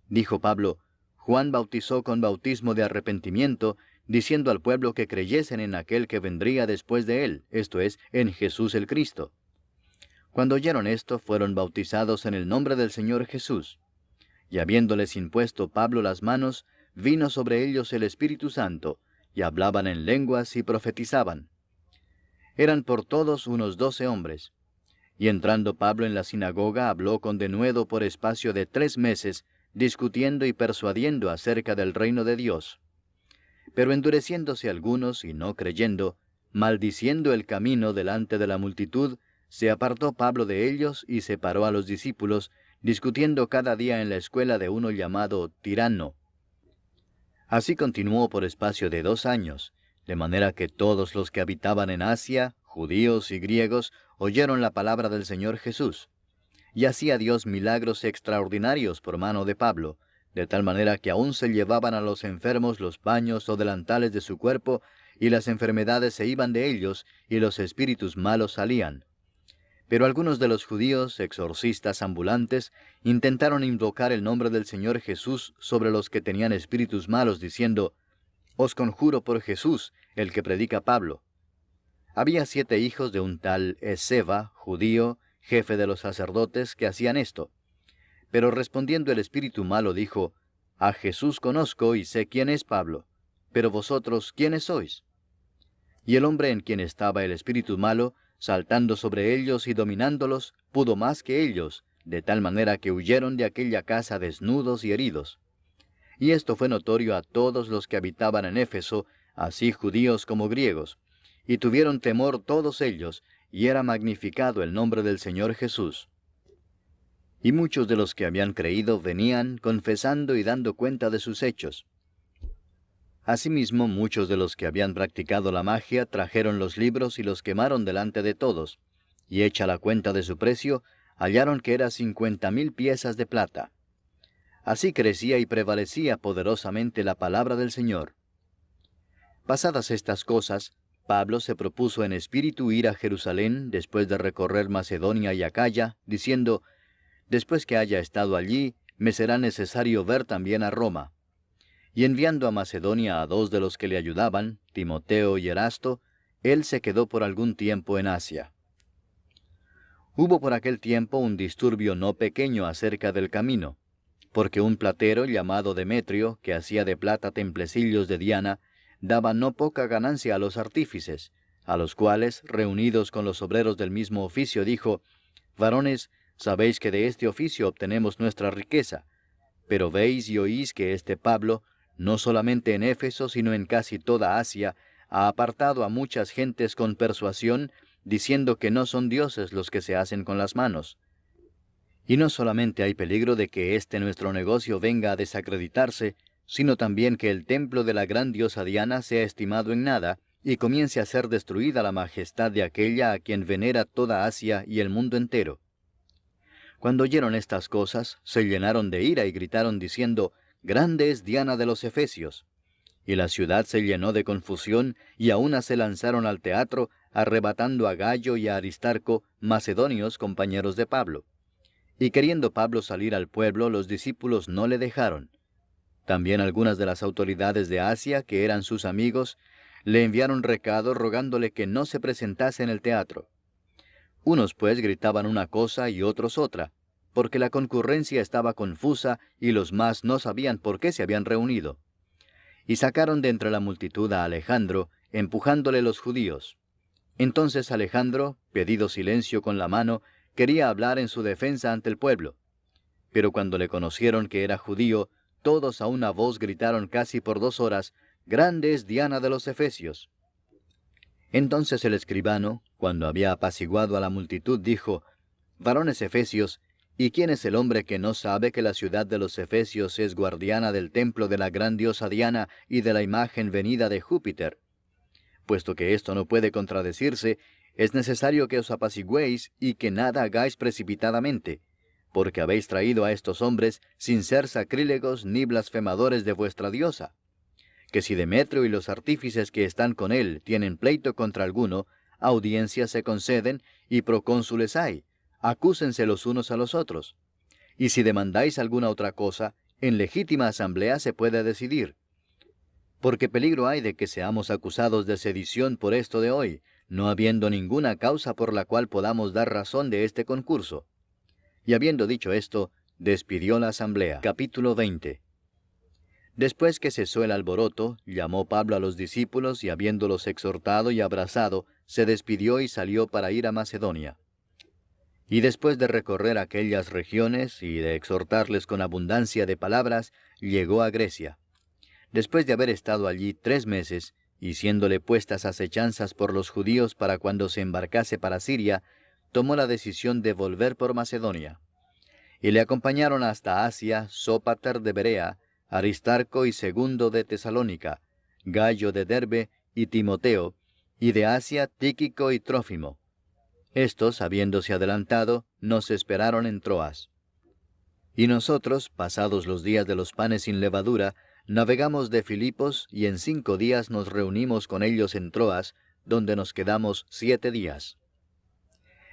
Speaker 1: Dijo Pablo, Juan bautizó con bautismo de arrepentimiento, diciendo al pueblo que creyesen en aquel que vendría después de él, esto es, en Jesús el Cristo. Cuando oyeron esto, fueron bautizados en el nombre del Señor Jesús. Y habiéndoles impuesto Pablo las manos, vino sobre ellos el Espíritu Santo, y hablaban en lenguas y profetizaban. Eran por todos unos 12 hombres. Y entrando Pablo en la sinagoga, habló con denuedo por espacio de 3 meses, discutiendo y persuadiendo acerca del reino de Dios. Pero endureciéndose algunos y no creyendo, maldiciendo el camino delante de la multitud, se apartó Pablo de ellos y separó a los discípulos, discutiendo cada día en la escuela de uno llamado Tirano. Así continuó por espacio de 2 años, de manera que todos los que habitaban en Asia, judíos y griegos, oyeron la palabra del Señor Jesús. Y hacía Dios milagros extraordinarios por mano de Pablo, de tal manera que aún se llevaban a los enfermos los paños o delantales de su cuerpo, y las enfermedades se iban de ellos, y los espíritus malos salían. Pero algunos de los judíos, exorcistas ambulantes, intentaron invocar el nombre del Señor Jesús sobre los que tenían espíritus malos, diciendo, «Os conjuro por Jesús, el que predica Pablo». Había 7 hijos de un tal Esceva, judío, jefe de los sacerdotes, que hacían esto. Pero respondiendo el espíritu malo dijo, «A Jesús conozco y sé quién es Pablo, pero vosotros, ¿quiénes sois?». Y el hombre en quien estaba el espíritu malo, saltando sobre ellos y dominándolos, pudo más que ellos, de tal manera que huyeron de aquella casa desnudos y heridos. Y esto fue notorio a todos los que habitaban en Éfeso, así judíos como griegos, y tuvieron temor todos ellos, y era magnificado el nombre del Señor Jesús. Y muchos de los que habían creído venían, confesando y dando cuenta de sus hechos. Asimismo, muchos de los que habían practicado la magia trajeron los libros y los quemaron delante de todos, y hecha la cuenta de su precio, hallaron que era 50,000 piezas de plata. Así crecía y prevalecía poderosamente la palabra del Señor. Pasadas estas cosas, Pablo se propuso en espíritu ir a Jerusalén después de recorrer Macedonia y Acaya, diciendo, «Después que haya estado allí, me será necesario ver también a Roma». Y enviando a Macedonia a 2 de los que le ayudaban, Timoteo y Erasto, él se quedó por algún tiempo en Asia. Hubo por aquel tiempo un disturbio no pequeño acerca del camino, porque un platero llamado Demetrio, que hacía de plata templecillos de Diana, daba no poca ganancia a los artífices, a los cuales, reunidos con los obreros del mismo oficio, dijo, «Varones, sabéis que de este oficio obtenemos nuestra riqueza, pero veis y oís que este Pablo, no solamente en Éfeso, sino en casi toda Asia, ha apartado a muchas gentes con persuasión, diciendo que no son dioses los que se hacen con las manos. Y no solamente hay peligro de que este nuestro negocio venga a desacreditarse, sino también que el templo de la gran diosa Diana sea estimado en nada, y comience a ser destruida la majestad de aquella a quien venera toda Asia y el mundo entero. Cuando oyeron estas cosas, se llenaron de ira y gritaron diciendo, Grande es Diana de los Efesios. Y la ciudad se llenó de confusión, y a una se lanzaron al teatro, arrebatando a Gayo y a Aristarco, macedonios compañeros de Pablo. Y queriendo Pablo salir al pueblo, los discípulos no le dejaron. También algunas de las autoridades de Asia, que eran sus amigos, le enviaron recado rogándole que no se presentase en el teatro. Unos pues gritaban una cosa y otros otra, porque la concurrencia estaba confusa y los más no sabían por qué se habían reunido. Y sacaron de entre la multitud a Alejandro, empujándole los judíos. Entonces Alejandro, pedido silencio con la mano, quería hablar en su defensa ante el pueblo. Pero cuando le conocieron que era judío, todos a una voz gritaron casi por 2 horas, Grande es Diana de los Efesios. Entonces el escribano, cuando había apaciguado a la multitud, dijo, Varones efesios, ¿y quién es el hombre que no sabe que la ciudad de los Efesios es guardiana del templo de la gran diosa Diana y de la imagen venida de Júpiter? Puesto que esto no puede contradecirse, es necesario que os apaciguéis y que nada hagáis precipitadamente, porque habéis traído a estos hombres sin ser sacrílegos ni blasfemadores de vuestra diosa. Que si Demetrio y los artífices que están con él tienen pleito contra alguno, audiencias se conceden y procónsules hay, acúsense los unos a los otros. Y si demandáis alguna otra cosa, en legítima asamblea se puede decidir. Porque peligro hay de que seamos acusados de sedición por esto de hoy, no habiendo ninguna causa por la cual podamos dar razón de este concurso. Y habiendo dicho esto, despidió la asamblea. Capítulo 20. Después que cesó el alboroto, llamó Pablo a los discípulos y habiéndolos exhortado y abrazado, se despidió y salió para ir a Macedonia. Y después de recorrer aquellas regiones y de exhortarles con abundancia de palabras, llegó a Grecia. Después de haber estado allí 3 meses, y siéndole puestas acechanzas por los judíos para cuando se embarcase para Siria, tomó la decisión de volver por Macedonia. Y le acompañaron hasta Asia Sópater de Berea, Aristarco y Segundo de Tesalónica, Gayo de Derbe y Timoteo, y de Asia Tíquico y Trófimo. Estos, habiéndose adelantado, nos esperaron en Troas. Y nosotros, pasados los días de los panes sin levadura, navegamos de Filipos, y en 5 días nos reunimos con ellos en Troas, donde nos quedamos 7 días.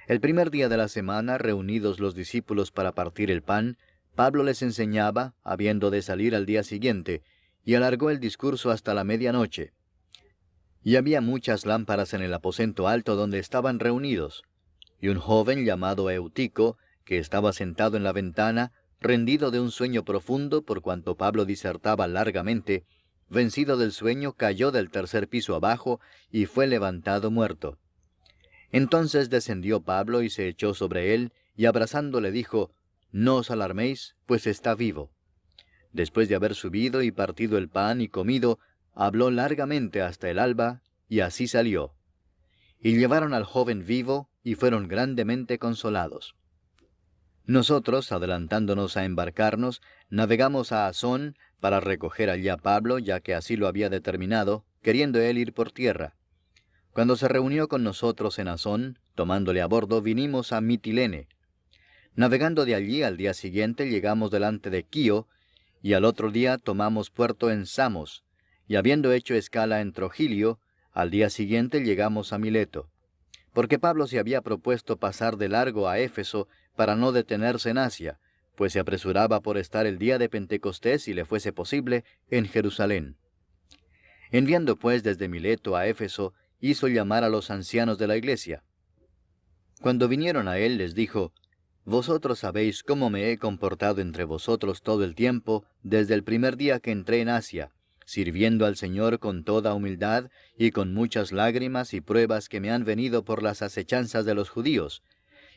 Speaker 1: El primer día de la semana, reunidos los discípulos para partir el pan, Pablo les enseñaba, habiendo de salir al día siguiente, y alargó el discurso hasta la medianoche. Y había muchas lámparas en el aposento alto donde estaban reunidos. Y un joven llamado Eutico, que estaba sentado en la ventana, rendido de un sueño profundo por cuanto Pablo disertaba largamente, vencido del sueño, cayó del 3er piso abajo y fue levantado muerto. Entonces descendió Pablo y se echó sobre él, y abrazándole dijo, No os alarméis, pues está vivo. Después de haber subido y partido el pan y comido, habló largamente hasta el alba, y así salió. Y llevaron al joven vivo, y fueron grandemente consolados. Nosotros, adelantándonos a embarcarnos, navegamos a Asón, para recoger allí a Pablo, ya que así lo había determinado, queriendo él ir por tierra. Cuando se reunió con nosotros en Asón, tomándole a bordo, vinimos a Mitilene. Navegando de allí al día siguiente llegamos delante de Quío, y al otro día tomamos puerto en Samos, y habiendo hecho escala en Trogilio, al día siguiente llegamos a Mileto. Porque Pablo se había propuesto pasar de largo a Éfeso para no detenerse en Asia, pues se apresuraba por estar el día de Pentecostés, si le fuese posible, en Jerusalén. Enviando pues desde Mileto a Éfeso, hizo llamar a los ancianos de la iglesia. Cuando vinieron a él, les dijo, Vosotros sabéis cómo me he comportado entre vosotros todo el tiempo, desde el primer día que entré en Asia, sirviendo al Señor con toda humildad y con muchas lágrimas y pruebas que me han venido por las acechanzas de los judíos,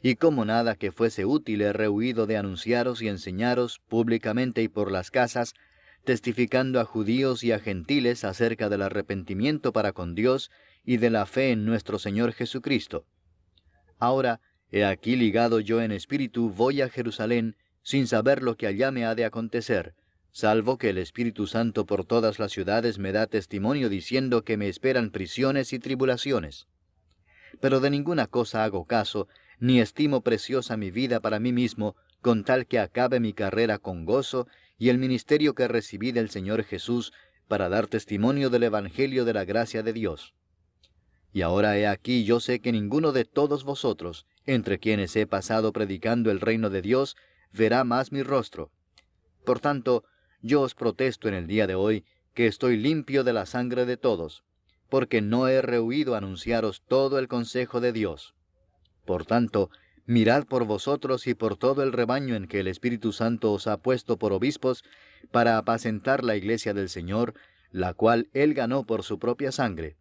Speaker 1: y como nada que fuese útil he rehuido de anunciaros y enseñaros públicamente y por las casas, testificando a judíos y a gentiles acerca del arrepentimiento para con Dios y de la fe en nuestro Señor Jesucristo. Ahora, he aquí ligado yo en espíritu voy a Jerusalén, sin saber lo que allá me ha de acontecer, salvo que el Espíritu Santo por todas las ciudades me da testimonio diciendo que me esperan prisiones y tribulaciones. Pero de ninguna cosa hago caso, ni estimo preciosa mi vida para mí mismo, con tal que acabe mi carrera con gozo y el ministerio que recibí del Señor Jesús para dar testimonio del Evangelio de la gracia de Dios. Y ahora he aquí, yo sé que ninguno de todos vosotros, entre quienes he pasado predicando el reino de Dios, verá más mi rostro. Por tanto, yo os protesto en el día de hoy que estoy limpio de la sangre de todos, porque no he rehuido anunciaros todo el consejo de Dios. Por tanto, mirad por vosotros y por todo el rebaño en que el Espíritu Santo os ha puesto por obispos, para apacentar la iglesia del Señor, la cual Él ganó por su propia sangre.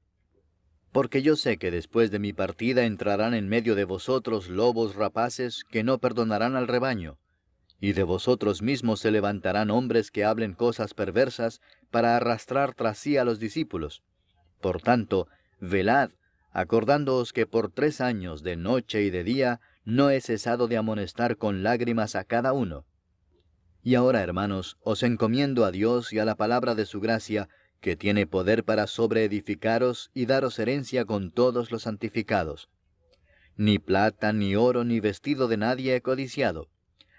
Speaker 1: Porque yo sé que después de mi partida entrarán en medio de vosotros lobos rapaces que no perdonarán al rebaño, y de vosotros mismos se levantarán hombres que hablen cosas perversas para arrastrar tras sí a los discípulos. Por tanto, velad, acordándoos que por 3 años, de noche y de día, no he cesado de amonestar con lágrimas a cada uno. Y ahora, hermanos, os encomiendo a Dios y a la palabra de su gracia, que tiene poder para sobreedificaros y daros herencia con todos los santificados. Ni plata, ni oro, ni vestido de nadie he codiciado.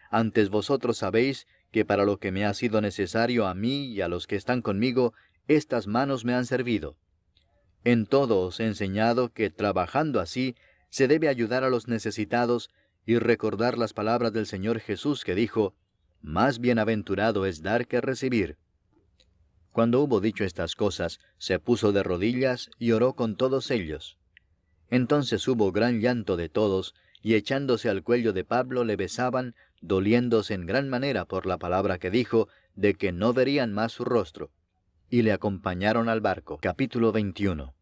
Speaker 1: Antes vosotros sabéis que para lo que me ha sido necesario a mí y a los que están conmigo, estas manos me han servido. En todo os he enseñado que, trabajando así, se debe ayudar a los necesitados y recordar las palabras del Señor Jesús que dijo, «Más bienaventurado es dar que recibir». Cuando hubo dicho estas cosas, se puso de rodillas y oró con todos ellos. Entonces hubo gran llanto de todos, y echándose al cuello de Pablo le besaban, doliéndose en gran manera por la palabra que dijo, de que no verían más su rostro. Y le acompañaron al barco. Capítulo 21.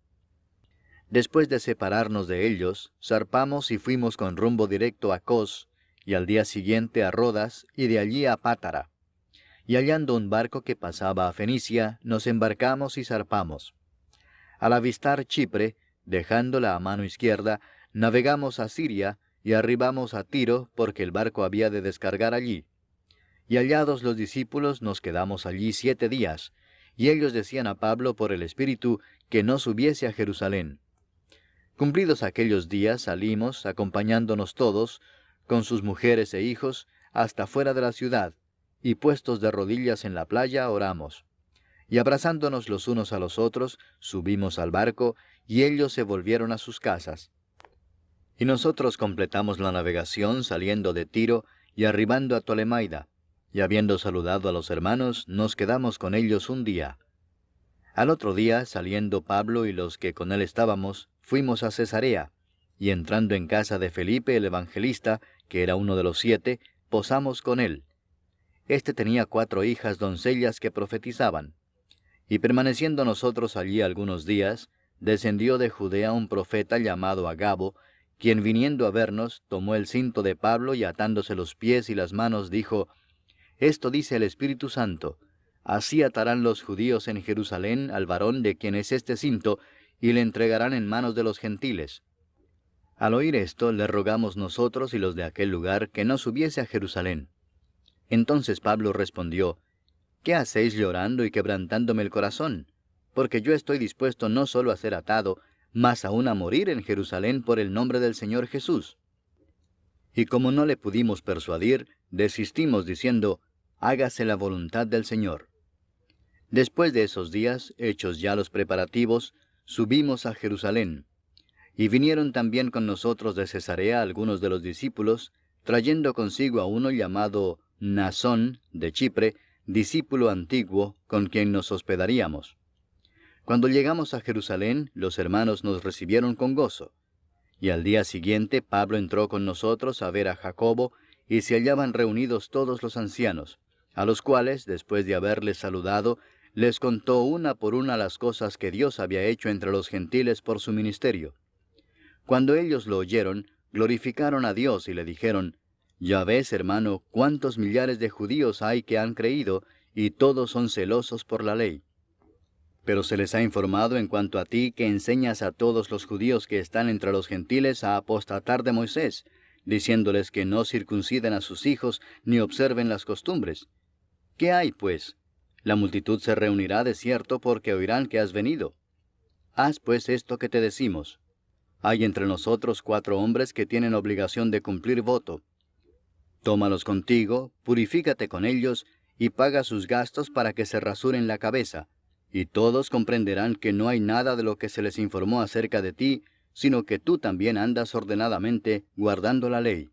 Speaker 1: Después de separarnos de ellos, zarpamos y fuimos con rumbo directo a Cos, y al día siguiente a Rodas, y de allí a Pátara. Y hallando un barco que pasaba a Fenicia, nos embarcamos y zarpamos. Al avistar Chipre, dejándola a mano izquierda, navegamos a Siria, y arribamos a Tiro, porque el barco había de descargar allí. Y hallados los discípulos, nos quedamos allí 7 días, y ellos decían a Pablo por el Espíritu que no subiese a Jerusalén. Cumplidos aquellos días salimos, acompañándonos todos, con sus mujeres e hijos, hasta fuera de la ciudad, y puestos de rodillas en la playa oramos. Y abrazándonos los unos a los otros, subimos al barco, y ellos se volvieron a sus casas. Y nosotros completamos la navegación saliendo de Tiro y arribando a Tolemaida, y habiendo saludado a los hermanos, nos quedamos con ellos un día. Al otro día, saliendo Pablo y los que con él estábamos, fuimos a Cesarea, y entrando en casa de Felipe el evangelista, que era uno de los 7, posamos con él. Este tenía 4 hijas doncellas que profetizaban. Y permaneciendo nosotros allí algunos días, descendió de Judea un profeta llamado Agabo, quien viniendo a vernos, tomó el cinto de Pablo y atándose los pies y las manos, dijo, «Esto dice el Espíritu Santo, así atarán los judíos en Jerusalén al varón de quien es este cinto, y le entregarán en manos de los gentiles». Al oír esto, le rogamos nosotros y los de aquel lugar que no subiese a Jerusalén. Entonces Pablo respondió, «¿Qué hacéis llorando y quebrantándome el corazón? Porque yo estoy dispuesto no solo a ser atado, mas aún a morir en Jerusalén por el nombre del Señor Jesús». Y como no le pudimos persuadir, desistimos diciendo, «Hágase la voluntad del Señor». Después de esos días, hechos ya los preparativos, subimos a Jerusalén. Y vinieron también con nosotros de Cesarea algunos de los discípulos, trayendo consigo a uno llamado Mnasón, de Chipre, discípulo antiguo, con quien nos hospedaríamos. Cuando llegamos a Jerusalén, los hermanos nos recibieron con gozo. Y al día siguiente Pablo entró con nosotros a ver a Jacobo, y se hallaban reunidos todos los ancianos, a los cuales, después de haberles saludado, les contó una por una las cosas que Dios había hecho entre los gentiles por su ministerio. Cuando ellos lo oyeron, glorificaron a Dios y le dijeron, «Ya ves, hermano, cuántos millares de judíos hay que han creído, y todos son celosos por la ley. Pero se les ha informado en cuanto a ti que enseñas a todos los judíos que están entre los gentiles a apostatar de Moisés, diciéndoles que no circunciden a sus hijos ni observen las costumbres. ¿Qué hay, pues? La multitud se reunirá de cierto porque oirán que has venido. Haz pues esto que te decimos. Hay entre nosotros 4 hombres que tienen obligación de cumplir voto. Tómalos contigo, purifícate con ellos, y paga sus gastos para que se rasuren la cabeza, y todos comprenderán que no hay nada de lo que se les informó acerca de ti, sino que tú también andas ordenadamente guardando la ley.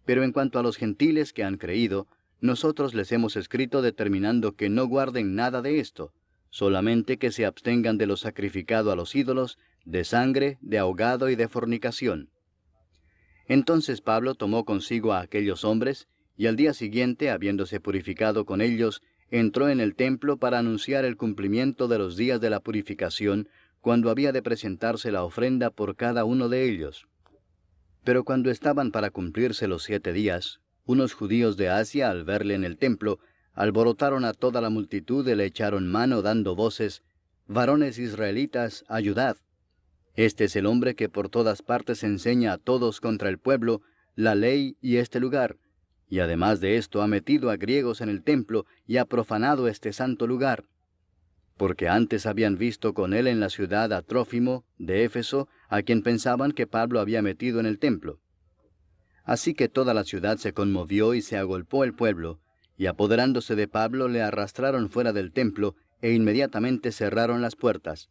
Speaker 1: Pero en cuanto a los gentiles que han creído, nosotros les hemos escrito determinando que no guarden nada de esto, solamente que se abstengan de lo sacrificado a los ídolos, de sangre, de ahogado y de fornicación. Entonces Pablo tomó consigo a aquellos hombres, y al día siguiente, habiéndose purificado con ellos, entró en el templo para anunciar el cumplimiento de los días de la purificación, cuando había de presentarse la ofrenda por cada uno de ellos. Pero cuando estaban para cumplirse los 7 días, unos judíos de Asia, al verle en el templo, alborotaron a toda la multitud y le echaron mano dando voces: «Varones israelitas, ayudad. Este es el hombre que por todas partes enseña a todos contra el pueblo, la ley y este lugar, y además de esto ha metido a griegos en el templo y ha profanado este santo lugar». Porque antes habían visto con él en la ciudad a Trófimo, de Éfeso, a quien pensaban que Pablo había metido en el templo. Así que toda la ciudad se conmovió y se agolpó el pueblo, y apoderándose de Pablo le arrastraron fuera del templo, e inmediatamente cerraron las puertas.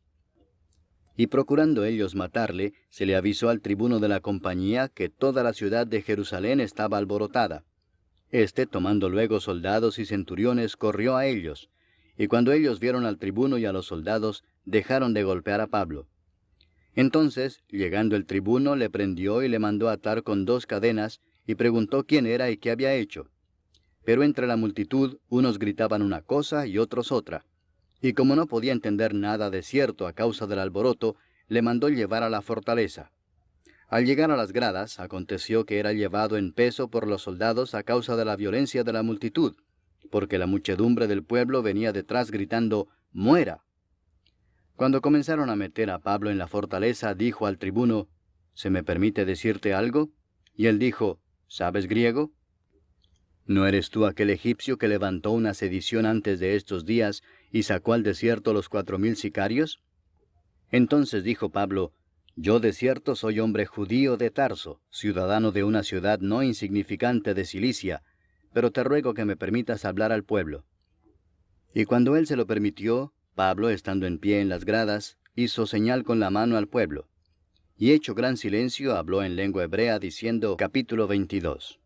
Speaker 1: Y procurando ellos matarle, se le avisó al tribuno de la compañía que toda la ciudad de Jerusalén estaba alborotada. Este, tomando luego soldados y centuriones, corrió a ellos, y cuando ellos vieron al tribuno y a los soldados, dejaron de golpear a Pablo. Entonces, llegando el tribuno, le prendió y le mandó atar con 2 cadenas, y preguntó quién era y qué había hecho. Pero entre la multitud, unos gritaban una cosa y otros otra. Y como no podía entender nada de cierto a causa del alboroto, le mandó llevar a la fortaleza. Al llegar a las gradas, aconteció que era llevado en peso por los soldados a causa de la violencia de la multitud, porque la muchedumbre del pueblo venía detrás gritando: «¡Muera!». Cuando comenzaron a meter a Pablo en la fortaleza, dijo al tribuno: «¿Se me permite decirte algo?». Y él dijo: «¿Sabes griego? ¿No eres tú aquel egipcio que levantó una sedición antes de estos días y sacó al desierto los 4000 sicarios?». Entonces dijo Pablo: «Yo de cierto soy hombre judío de Tarso, ciudadano de una ciudad no insignificante de Cilicia, pero te ruego que me permitas hablar al pueblo». Y cuando él se lo permitió, Pablo, estando en pie en las gradas, hizo señal con la mano al pueblo. Y hecho gran silencio, habló en lengua hebrea, diciendo: Capítulo 22.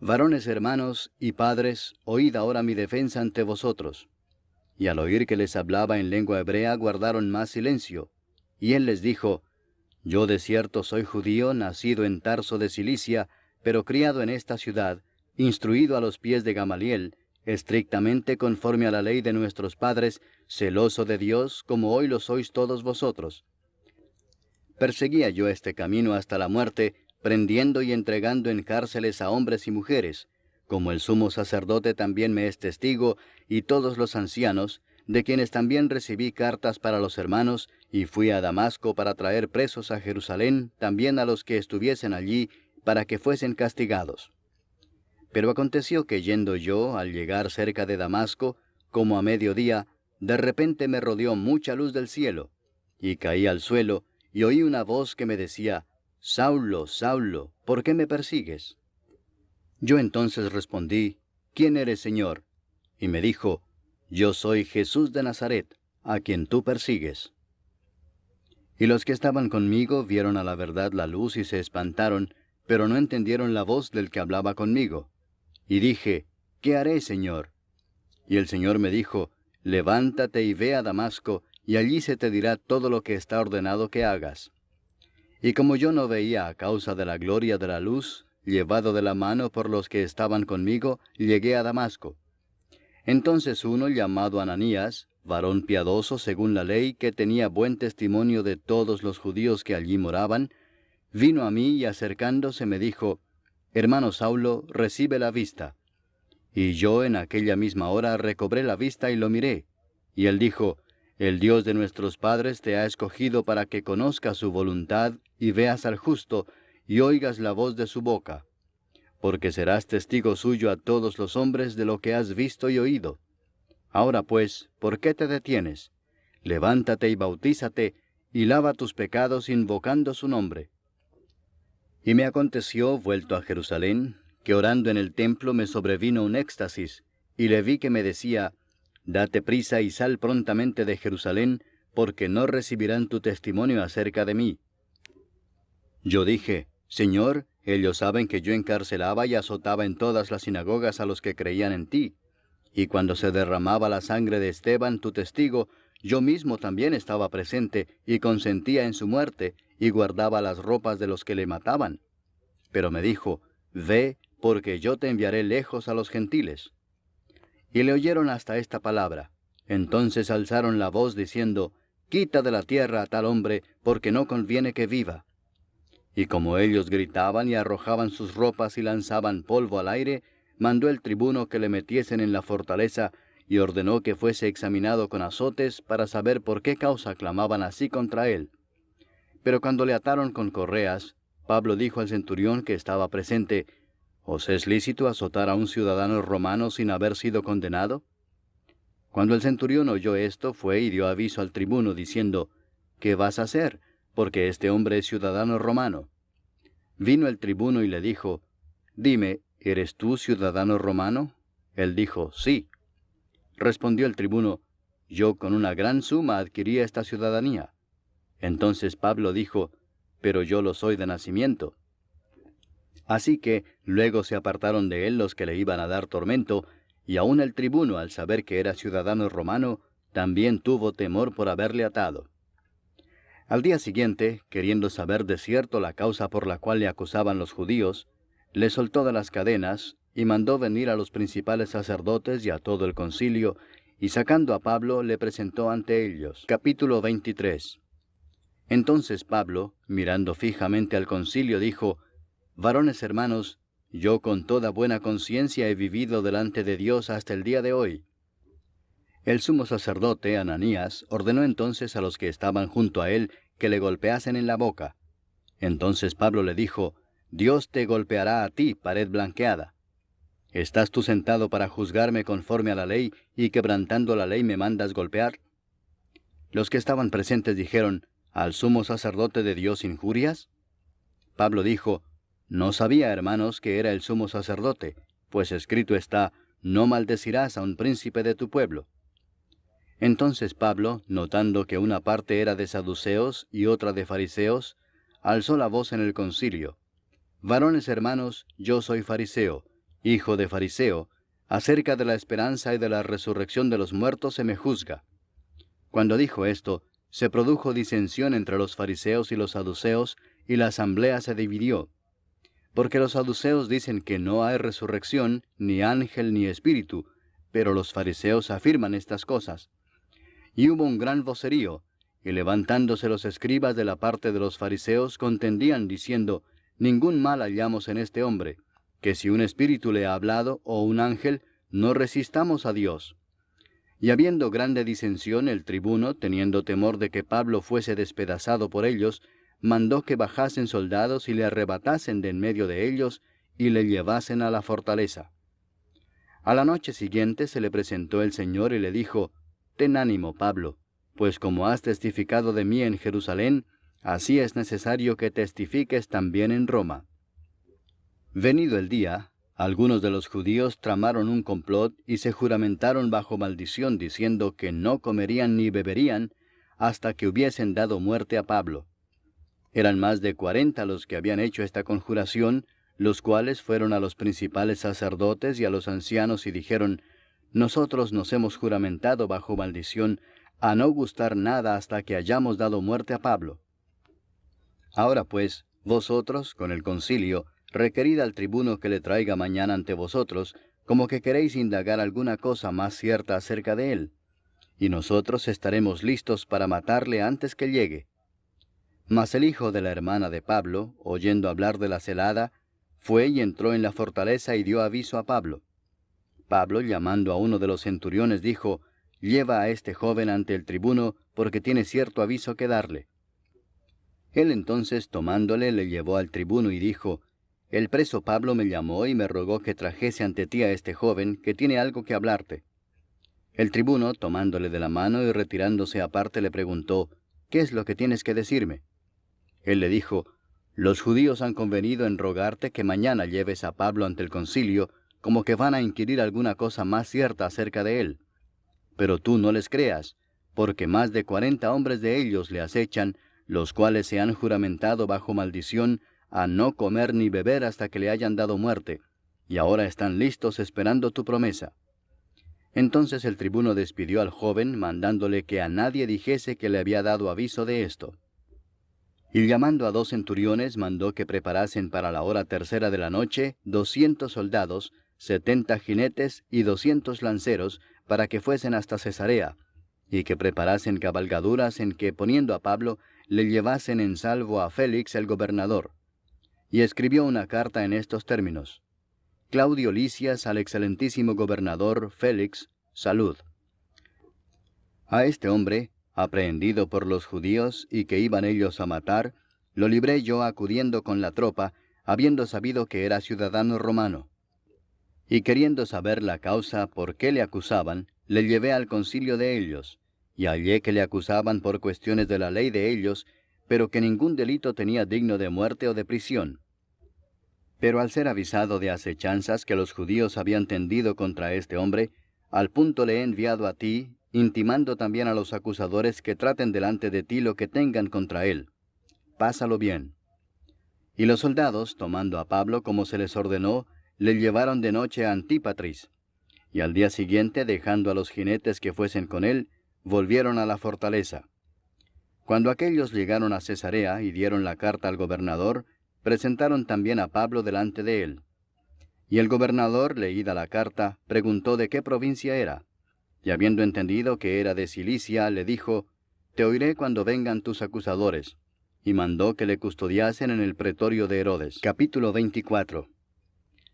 Speaker 1: Varones hermanos y padres, oíd ahora mi defensa ante vosotros. Y al oír que les hablaba en lengua hebrea, guardaron más silencio. Y él les dijo: Yo de cierto soy judío, nacido en Tarso de Cilicia, pero criado en esta ciudad, instruido a los pies de Gamaliel, estrictamente conforme a la ley de nuestros padres, celoso de Dios, como hoy lo sois todos vosotros. Perseguía yo este camino hasta la muerte, prendiendo y entregando en cárceles a hombres y mujeres, como el sumo sacerdote también me es testigo, y todos los ancianos, de quienes también recibí cartas para los hermanos, y fui a Damasco para traer presos a Jerusalén, también a los que estuviesen allí, para que fuesen castigados. Pero aconteció que yendo yo, al llegar cerca de Damasco, como a mediodía, de repente me rodeó mucha luz del cielo, y caí al suelo, y oí una voz que me decía: Saulo, Saulo, ¿por qué me persigues? Yo entonces respondí: ¿Quién eres, Señor? Y me dijo: Yo soy Jesús de Nazaret, a quien tú persigues. Y los que estaban conmigo vieron a la verdad la luz y se espantaron, pero no entendieron la voz del que hablaba conmigo. Y dije: ¿Qué haré, Señor? Y el Señor me dijo: Levántate y ve a Damasco, y allí se te dirá todo lo que está ordenado que hagas. Y como yo no veía a causa de la gloria de la luz, llevado de la mano por los que estaban conmigo, llegué a Damasco. Entonces uno llamado Ananías, varón piadoso según la ley, que tenía buen testimonio de todos los judíos que allí moraban, vino a mí y acercándose me dijo: Hermano Saulo, recibe la vista. Y yo en aquella misma hora recobré la vista y lo miré. Y él dijo: El Dios de nuestros padres te ha escogido para que conozcas su voluntad y veas al justo y oigas la voz de su boca, porque serás testigo suyo a todos los hombres de lo que has visto y oído. Ahora pues, ¿por qué te detienes? Levántate y bautízate, y lava tus pecados invocando su nombre. Y me aconteció, vuelto a Jerusalén, que orando en el templo me sobrevino un éxtasis, y le vi que me decía, Date prisa y sal prontamente de Jerusalén, porque no recibirán tu testimonio acerca de mí. Yo dije, Señor, ellos saben que yo encarcelaba y azotaba en todas las sinagogas a los que creían en ti. Y cuando se derramaba la sangre de Esteban, tu testigo, yo mismo también estaba presente y consentía en su muerte, y guardaba las ropas de los que le mataban. Pero me dijo, Ve, porque yo te enviaré lejos a los gentiles. Y le oyeron hasta esta palabra. Entonces alzaron la voz diciendo, Quita de la tierra a tal hombre, porque no conviene que viva. Y como ellos gritaban y arrojaban sus ropas y lanzaban polvo al aire, mandó el tribuno que le metiesen en la fortaleza, y ordenó que fuese examinado con azotes para saber por qué causa clamaban así contra él. Pero cuando le ataron con correas, Pablo dijo al centurión que estaba presente, ¿Os es lícito azotar a un ciudadano romano sin haber sido condenado? Cuando el centurión oyó esto, fue y dio aviso al tribuno, diciendo, ¿Qué vas a hacer? Porque este hombre es ciudadano romano. Vino el tribuno y le dijo, Dime, ¿eres tú ciudadano romano? Él dijo, Sí. Respondió el tribuno, Yo con una gran suma adquirí esta ciudadanía. Entonces Pablo dijo, Pero yo lo soy de nacimiento. Así que luego se apartaron de él los que le iban a dar tormento, y aun el tribuno, al saber que era ciudadano romano, también tuvo temor por haberle atado. Al día siguiente, queriendo saber de cierto la causa por la cual le acusaban los judíos, le soltó de las cadenas, y mandó venir a los principales sacerdotes y a todo el concilio, y sacando a Pablo le presentó ante ellos. Capítulo 23. Entonces Pablo, mirando fijamente al concilio, dijo, Varones hermanos, yo con toda buena conciencia he vivido delante de Dios hasta el día de hoy. El sumo sacerdote, Ananías, ordenó entonces a los que estaban junto a él que le golpeasen en la boca. Entonces Pablo le dijo, Dios te golpeará a ti, pared blanqueada. ¿Estás tú sentado para juzgarme conforme a la ley, y quebrantando la ley me mandas golpear? Los que estaban presentes dijeron, ¿al sumo sacerdote de Dios injurias? Pablo dijo, No sabía, hermanos, que era el sumo sacerdote, pues escrito está, No maldecirás a un príncipe de tu pueblo. Entonces Pablo, notando que una parte era de saduceos y otra de fariseos, alzó la voz en el concilio. Varones hermanos, yo soy fariseo, hijo de fariseo, acerca de la esperanza y de la resurrección de los muertos se me juzga. Cuando dijo esto, se produjo disensión entre los fariseos y los saduceos, y la asamblea se dividió. Porque los saduceos dicen que no hay resurrección, ni ángel ni espíritu, pero los fariseos afirman estas cosas. Y hubo un gran vocerío, y levantándose los escribas de la parte de los fariseos contendían diciendo, Ningún mal hallamos en este hombre, que si un espíritu le ha hablado, o un ángel, no resistamos a Dios. Y habiendo grande disensión, el tribuno, teniendo temor de que Pablo fuese despedazado por ellos, mandó que bajasen soldados y le arrebatasen de en medio de ellos, y le llevasen a la fortaleza. A la noche siguiente se le presentó el Señor y le dijo, Ten ánimo, Pablo, pues como has testificado de mí en Jerusalén, así es necesario que testifiques también en Roma. Venido el día, algunos de los judíos tramaron un complot y se juramentaron bajo maldición, diciendo que no comerían ni beberían hasta que hubiesen dado muerte a Pablo. Eran más de 40 los que habían hecho esta conjuración, los cuales fueron a los principales sacerdotes y a los ancianos y dijeron, Nosotros nos hemos juramentado bajo maldición a no gustar nada hasta que hayamos dado muerte a Pablo. Ahora pues, vosotros, con el concilio, requerid al tribuno que le traiga mañana ante vosotros, como que queréis indagar alguna cosa más cierta acerca de él, y nosotros estaremos listos para matarle antes que llegue. Mas el hijo de la hermana de Pablo, oyendo hablar de la celada, fue y entró en la fortaleza y dio aviso a Pablo. Pablo, llamando a uno de los centuriones, dijo, Lleva a este joven ante el tribuno, porque tiene cierto aviso que darle. Él entonces, tomándole, le llevó al tribuno y dijo, El preso Pablo me llamó y me rogó que trajese ante ti a este joven, que tiene algo que hablarte. El tribuno, tomándole de la mano y retirándose aparte, le preguntó, ¿qué es lo que tienes que decirme? Él le dijo, los judíos han convenido en rogarte que mañana lleves a Pablo ante el concilio, como que van a inquirir alguna cosa más cierta acerca de él. Pero tú no les creas, porque más de 40 hombres de ellos le acechan, los cuales se han juramentado bajo maldición a no comer ni beber hasta que le hayan dado muerte, y ahora están listos esperando tu promesa. Entonces el tribuno despidió al joven, mandándole que a nadie dijese que le había dado aviso de esto. Y llamando a 2 centuriones, mandó que preparasen para la hora tercera de la noche 200 soldados, 70 jinetes y 200 lanceros, para que fuesen hasta Cesarea, y que preparasen cabalgaduras en que, poniendo a Pablo, le llevasen en salvo a Félix el gobernador. Y escribió una carta en estos términos: Claudio Lisias al excelentísimo gobernador Félix, salud. A este hombre, aprehendido por los judíos y que iban ellos a matar, lo libré yo acudiendo con la tropa, habiendo sabido que era ciudadano romano. Y queriendo saber la causa por qué le acusaban, le llevé al concilio de ellos, y hallé que le acusaban por cuestiones de la ley de ellos, pero que ningún delito tenía digno de muerte o de prisión. Pero al ser avisado de acechanzas que los judíos habían tendido contra este hombre, al punto le he enviado a ti, intimando también a los acusadores que traten delante de ti lo que tengan contra él. Pásalo bien. Y los soldados, tomando a Pablo como se les ordenó, le llevaron de noche a Antípatris. Y al día siguiente, dejando a los jinetes que fuesen con él, volvieron a la fortaleza. Cuando aquellos llegaron a Cesarea y dieron la carta al gobernador, presentaron también a Pablo delante de él. Y el gobernador, leída la carta, preguntó de qué provincia era. Y habiendo entendido que era de Cilicia, le dijo, Te oiré cuando vengan tus acusadores. Y mandó que le custodiasen en el pretorio de Herodes. Capítulo 24.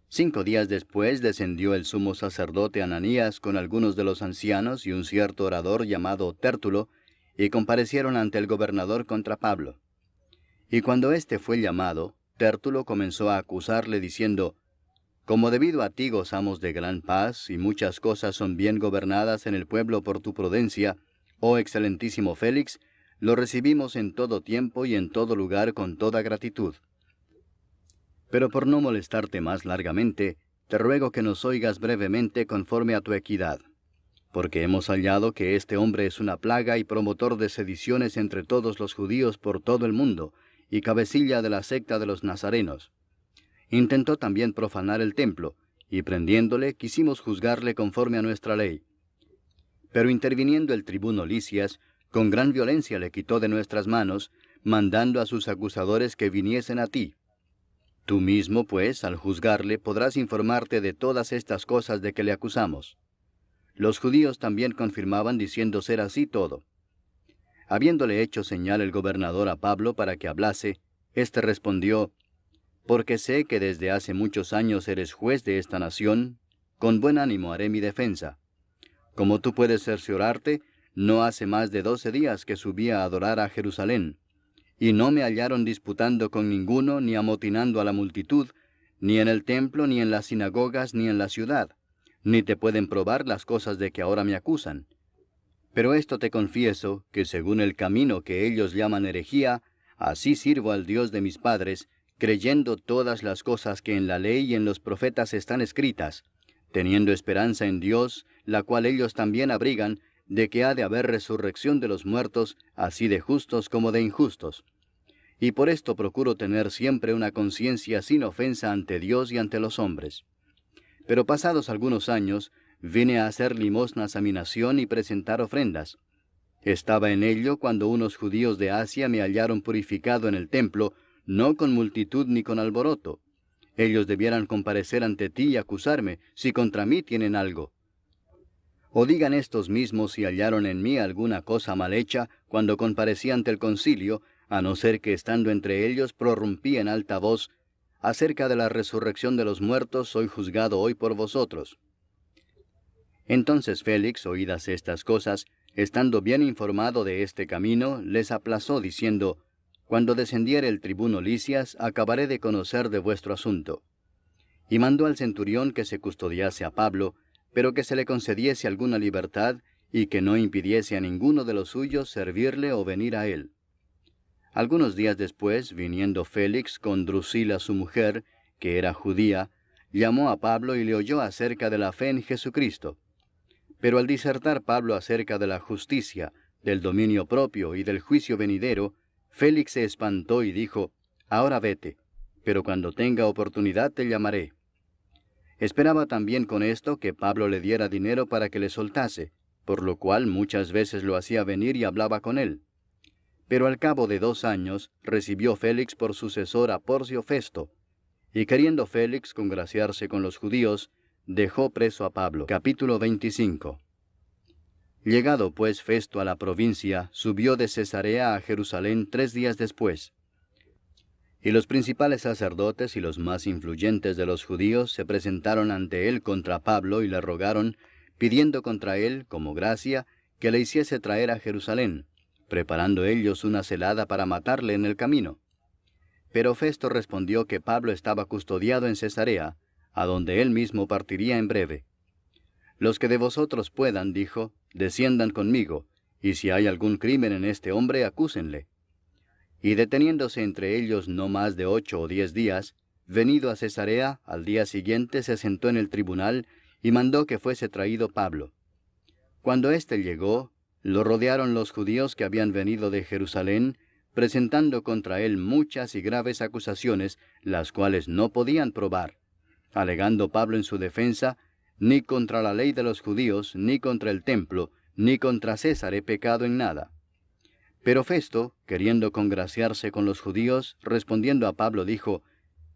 Speaker 1: 5 días después descendió el sumo sacerdote Ananías con algunos de los ancianos y un cierto orador llamado Tértulo, y comparecieron ante el gobernador contra Pablo. Y cuando éste fue llamado, Tértulo comenzó a acusarle diciendo, Como debido a ti gozamos de gran paz, y muchas cosas son bien gobernadas en el pueblo por tu prudencia, oh excelentísimo Félix, lo recibimos en todo tiempo y en todo lugar con toda gratitud. Pero por no molestarte más largamente, te ruego que nos oigas brevemente conforme a tu equidad. Porque hemos hallado que este hombre es una plaga y promotor de sediciones entre todos los judíos por todo el mundo, y cabecilla de la secta de los nazarenos. Intentó también profanar el templo, y prendiéndole quisimos juzgarle conforme a nuestra ley. Pero interviniendo el tribuno Lisias, con gran violencia le quitó de nuestras manos, mandando a sus acusadores que viniesen a ti. Tú mismo, pues, al juzgarle, podrás informarte de todas estas cosas de que le acusamos. Los judíos también confirmaban diciendo ser así todo. Habiéndole hecho señal el gobernador a Pablo para que hablase, éste respondió, Porque sé que desde hace muchos años eres juez de esta nación, con buen ánimo haré mi defensa. Como tú puedes cerciorarte, no hace más de 12 días que subí a adorar a Jerusalén, y no me hallaron disputando con ninguno, ni amotinando a la multitud, ni en el templo, ni en las sinagogas, ni en la ciudad, ni te pueden probar las cosas de que ahora me acusan. Pero esto te confieso, que según el camino que ellos llaman herejía, así sirvo al Dios de mis padres, creyendo todas las cosas que en la ley y en los profetas están escritas, teniendo esperanza en Dios, la cual ellos también abrigan, de que ha de haber resurrección de los muertos, así de justos como de injustos. Y por esto procuro tener siempre una conciencia sin ofensa ante Dios y ante los hombres. Pero pasados algunos años, vine a hacer limosnas a mi nación y presentar ofrendas. Estaba en ello cuando unos judíos de Asia me hallaron purificado en el templo, no con multitud ni con alboroto. Ellos debieran comparecer ante ti y acusarme, si contra mí tienen algo. O digan estos mismos si hallaron en mí alguna cosa mal hecha cuando comparecí ante el concilio, a no ser que estando entre ellos prorrumpí en alta voz, acerca de la resurrección de los muertos soy juzgado hoy por vosotros. Entonces Félix, oídas estas cosas, estando bien informado de este camino, les aplazó diciendo, Cuando descendiere el tribuno Lisias, acabaré de conocer de vuestro asunto. Y mandó al centurión que se custodiase a Pablo, pero que se le concediese alguna libertad, y que no impidiese a ninguno de los suyos servirle o venir a él. Algunos días después, viniendo Félix con Drusila su mujer, que era judía, llamó a Pablo y le oyó acerca de la fe en Jesucristo. Pero al disertar Pablo acerca de la justicia, del dominio propio y del juicio venidero, Félix se espantó y dijo: «Ahora vete, pero cuando tenga oportunidad te llamaré». Esperaba también con esto que Pablo le diera dinero para que le soltase, por lo cual muchas veces lo hacía venir y hablaba con él. Pero al cabo de 2 años recibió Félix por sucesor a Porcio Festo, y queriendo Félix congraciarse con los judíos, dejó preso a Pablo. Capítulo 25. Llegado pues Festo a la provincia, subió de Cesarea a Jerusalén 3 días después. Y los principales sacerdotes y los más influyentes de los judíos se presentaron ante él contra Pablo y le rogaron, pidiendo contra él, como gracia, que le hiciese traer a Jerusalén, preparando ellos una celada para matarle en el camino. Pero Festo respondió que Pablo estaba custodiado en Cesarea, a donde él mismo partiría en breve. «Los que de vosotros puedan», dijo, «desciendan conmigo, y si hay algún crimen en este hombre, acúsenle». Y deteniéndose entre ellos no más de 8 o 10 días, venido a Cesarea, al día siguiente se sentó en el tribunal y mandó que fuese traído Pablo. Cuando éste llegó, lo rodearon los judíos que habían venido de Jerusalén, presentando contra él muchas y graves acusaciones, las cuales no podían probar, alegando Pablo en su defensa: «Ni contra la ley de los judíos, ni contra el templo, ni contra César he pecado en nada». Pero Festo, queriendo congraciarse con los judíos, respondiendo a Pablo, dijo: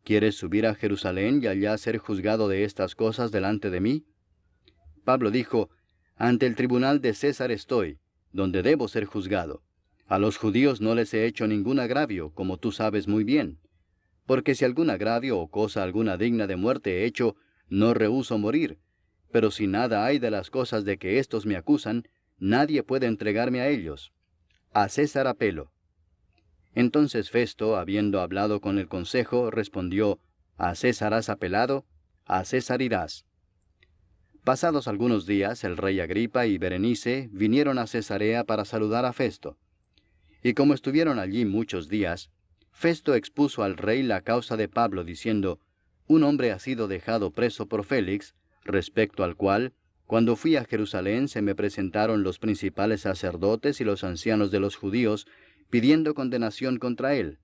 Speaker 1: «¿Quieres subir a Jerusalén y allá ser juzgado de estas cosas delante de mí?» Pablo dijo: «Ante el tribunal de César estoy, donde debo ser juzgado. A los judíos no les he hecho ningún agravio, como tú sabes muy bien. Porque si algún agravio o cosa alguna digna de muerte he hecho, no rehúso morir. Pero si nada hay de las cosas de que éstos me acusan, nadie puede entregarme a ellos. A César apelo». Entonces Festo, habiendo hablado con el consejo, respondió: «¿A César has apelado? A César irás». Pasados algunos días, el rey Agripa y Berenice vinieron a Cesarea para saludar a Festo. Y como estuvieron allí muchos días, Festo expuso al rey la causa de Pablo, diciendo: «Un hombre ha sido dejado preso por Félix, respecto al cual, cuando fui a Jerusalén, se me presentaron los principales sacerdotes y los ancianos de los judíos, pidiendo condenación contra él.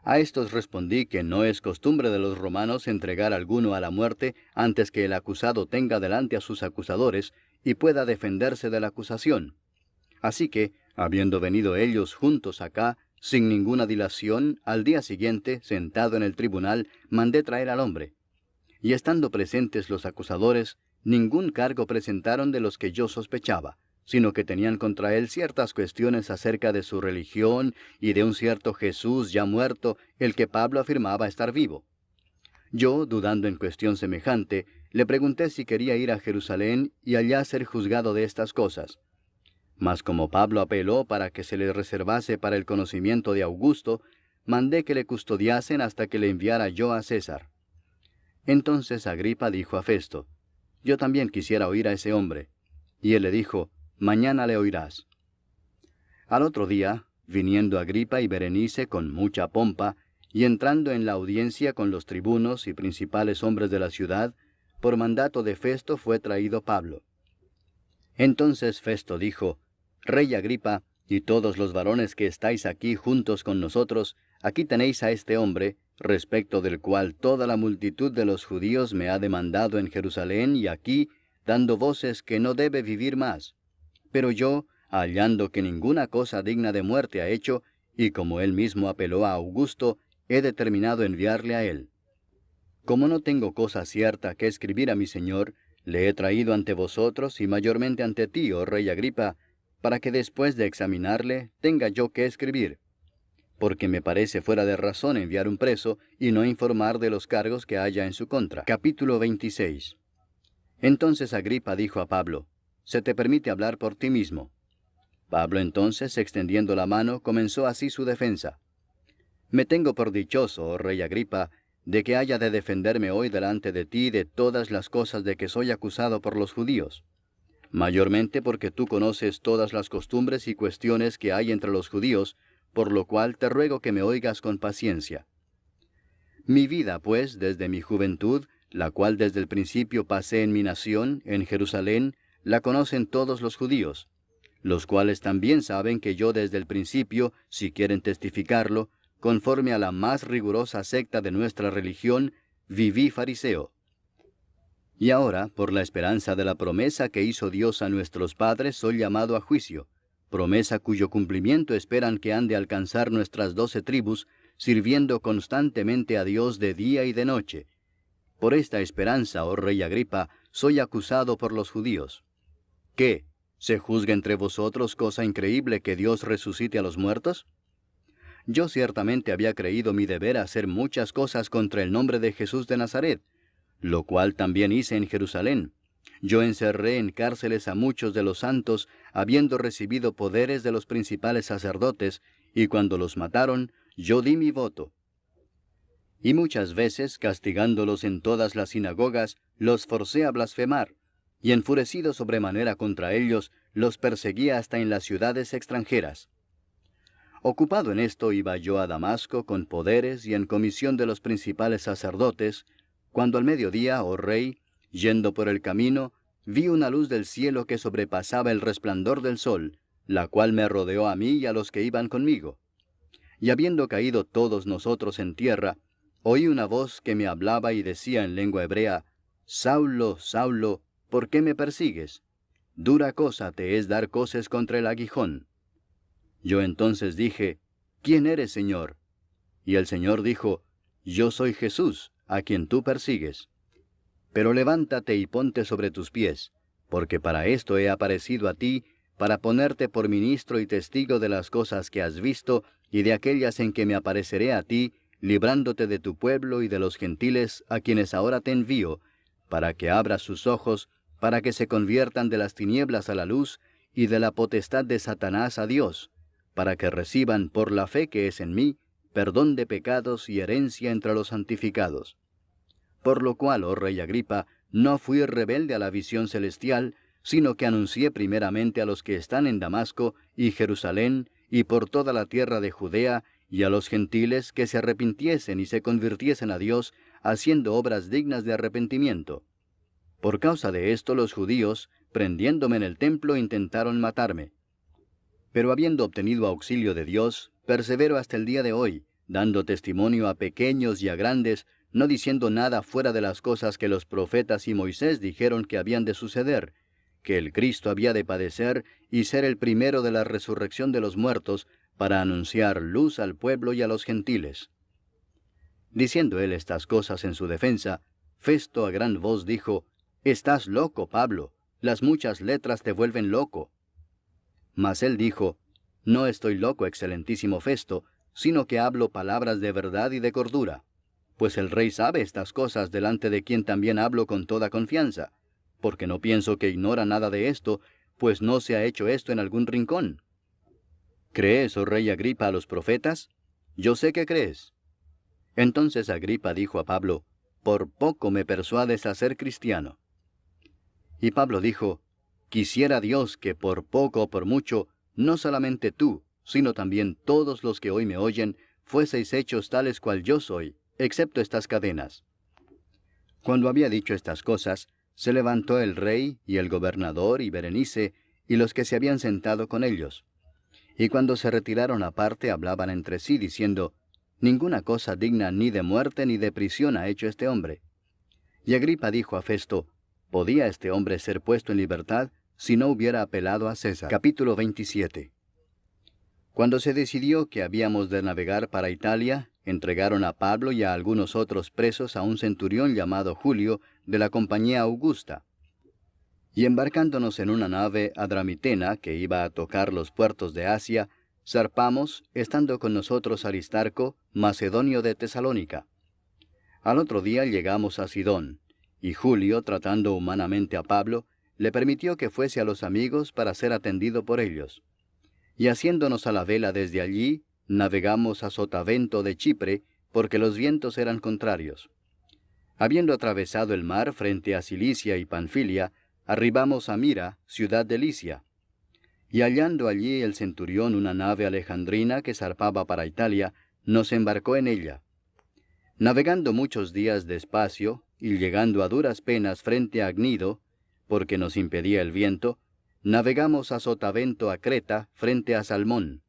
Speaker 1: A estos respondí que no es costumbre de los romanos entregar a alguno a la muerte antes que el acusado tenga delante a sus acusadores y pueda defenderse de la acusación. Así que, habiendo venido ellos juntos acá, sin ninguna dilación, al día siguiente, sentado en el tribunal, mandé traer al hombre. Y estando presentes los acusadores, ningún cargo presentaron de los que yo sospechaba, sino que tenían contra él ciertas cuestiones acerca de su religión y de un cierto Jesús ya muerto, el que Pablo afirmaba estar vivo. Yo, dudando en cuestión semejante, le pregunté si quería ir a Jerusalén y allá ser juzgado de estas cosas. Mas como Pablo apeló para que se le reservase para el conocimiento de Augusto, mandé que le custodiasen hasta que le enviara yo a César. Entonces Agripa dijo a Festo: «Yo también quisiera oír a ese hombre». Y él le dijo: «Mañana le oirás». Al otro día, viniendo Agripa y Berenice con mucha pompa, y entrando en la audiencia con los tribunos y principales hombres de la ciudad, por mandato de Festo fue traído Pablo. Entonces Festo dijo: «Rey Agripa, y todos los varones que estáis aquí juntos con nosotros, aquí tenéis a este hombre, respecto del cual toda la multitud de los judíos me ha demandado en Jerusalén y aquí, dando voces que no debe vivir más. Pero yo, hallando que ninguna cosa digna de muerte ha hecho, y como él mismo apeló a Augusto, he determinado enviarle a él. Como no tengo cosa cierta que escribir a mi señor, le he traído ante vosotros y mayormente ante ti, oh rey Agripa, para que después de examinarle tenga yo que escribir. Porque me parece fuera de razón enviar un preso y no informar de los cargos que haya en su contra». Capítulo 26. Entonces Agripa dijo a Pablo: «Se te permite hablar por ti mismo». Pablo entonces, extendiendo la mano, comenzó así su defensa: «Me tengo por dichoso, oh rey Agripa, de que haya de defenderme hoy delante de ti de todas las cosas de que soy acusado por los judíos, mayormente porque tú conoces todas las costumbres y cuestiones que hay entre los judíos, por lo cual te ruego que me oigas con paciencia. Mi vida, pues, desde mi juventud, la cual desde el principio pasé en mi nación, en Jerusalén, la conocen todos los judíos, los cuales también saben que yo desde el principio, si quieren testificarlo, conforme a la más rigurosa secta de nuestra religión, viví fariseo. Y ahora, por la esperanza de la promesa que hizo Dios a nuestros padres, soy llamado a juicio, promesa cuyo cumplimiento esperan que han de alcanzar nuestras 12 tribus, sirviendo constantemente a Dios de día y de noche. Por esta esperanza, oh rey Agripa, soy acusado por los judíos. ¿Qué? ¿Se juzga entre vosotros cosa increíble que Dios resucite a los muertos? Yo ciertamente había creído mi deber hacer muchas cosas contra el nombre de Jesús de Nazaret, lo cual también hice en Jerusalén. Yo encerré en cárceles a muchos de los santos, habiendo recibido poderes de los principales sacerdotes, y cuando los mataron, yo di mi voto. Y muchas veces, castigándolos en todas las sinagogas, los forcé a blasfemar, y enfurecido sobremanera contra ellos, los perseguía hasta en las ciudades extranjeras. Ocupado en esto iba yo a Damasco con poderes y en comisión de los principales sacerdotes, cuando al mediodía, oh rey, yendo por el camino, vi una luz del cielo que sobrepasaba el resplandor del sol, la cual me rodeó a mí y a los que iban conmigo. Y habiendo caído todos nosotros en tierra, oí una voz que me hablaba y decía en lengua hebrea, Saulo, Saulo, ¿por qué me persigues? Dura cosa te es dar coces contra el aguijón. Yo entonces dije, ¿quién eres, Señor? Y el Señor dijo, yo soy Jesús, a quien tú persigues. Pero levántate y ponte sobre tus pies, porque para esto he aparecido a ti, para ponerte por ministro y testigo de las cosas que has visto y de aquellas en que me apareceré a ti, librándote de tu pueblo y de los gentiles a quienes ahora te envío, para que abras sus ojos, para que se conviertan de las tinieblas a la luz y de la potestad de Satanás a Dios, para que reciban por la fe que es en mí, perdón de pecados y herencia entre los santificados. Por lo cual, oh rey Agripa, no fui rebelde a la visión celestial, sino que anuncié primeramente a los que están en Damasco y Jerusalén y por toda la tierra de Judea, y a los gentiles que se arrepintiesen y se convirtiesen a Dios, haciendo obras dignas de arrepentimiento. Por causa de esto los judíos, prendiéndome en el templo, intentaron matarme. Pero habiendo obtenido auxilio de Dios, persevero hasta el día de hoy, dando testimonio a pequeños y a grandes, no diciendo nada fuera de las cosas que los profetas y Moisés dijeron que habían de suceder, que el Cristo había de padecer y ser el primero de la resurrección de los muertos, para anunciar luz al pueblo y a los gentiles. Diciendo él estas cosas en su defensa, Festo a gran voz dijo, «Estás loco, Pablo, las muchas letras te vuelven loco». Mas él dijo, «No estoy loco, excelentísimo Festo, sino que hablo palabras de verdad y de cordura. Pues el rey sabe estas cosas, delante de quien también hablo con toda confianza, porque no pienso que ignora nada de esto, pues no se ha hecho esto en algún rincón. ¿Crees, oh rey Agripa, a los profetas? Yo sé que crees». Entonces Agripa dijo a Pablo, «Por poco me persuades a ser cristiano». Y Pablo dijo, «Quisiera Dios que por poco o por mucho, no solamente tú, sino también todos los que hoy me oyen, fueseis hechos tales cual yo soy, excepto estas cadenas». Cuando había dicho estas cosas, se levantó el rey y el gobernador y Berenice y los que se habían sentado con ellos. Y cuando se retiraron aparte hablaban entre sí, diciendo, «Ninguna cosa digna ni de muerte ni de prisión ha hecho este hombre». Y Agripa dijo a Festo, «¿Podía este hombre ser puesto en libertad si no hubiera apelado a César?» Capítulo 27. Cuando se decidió que habíamos de navegar para Italia, entregaron a Pablo y a algunos otros presos a un centurión llamado Julio, de la compañía Augusta. Y embarcándonos en una nave adramitena que iba a tocar los puertos de Asia, zarpamos, estando con nosotros Aristarco, macedonio de Tesalónica. Al otro día llegamos a Sidón, y Julio, tratando humanamente a Pablo, le permitió que fuese a los amigos para ser atendido por ellos. Y haciéndonos a la vela desde allí, navegamos a Sotavento de Chipre, porque los vientos eran contrarios. Habiendo atravesado el mar frente a Cilicia y Panfilia, arribamos a Mira, ciudad de Licia. Y hallando allí el centurión una nave alejandrina que zarpaba para Italia, nos embarcó en ella. Navegando muchos días despacio, y llegando a duras penas frente a Gnido, porque nos impedía el viento, navegamos a sotavento a Creta, frente a Salmón.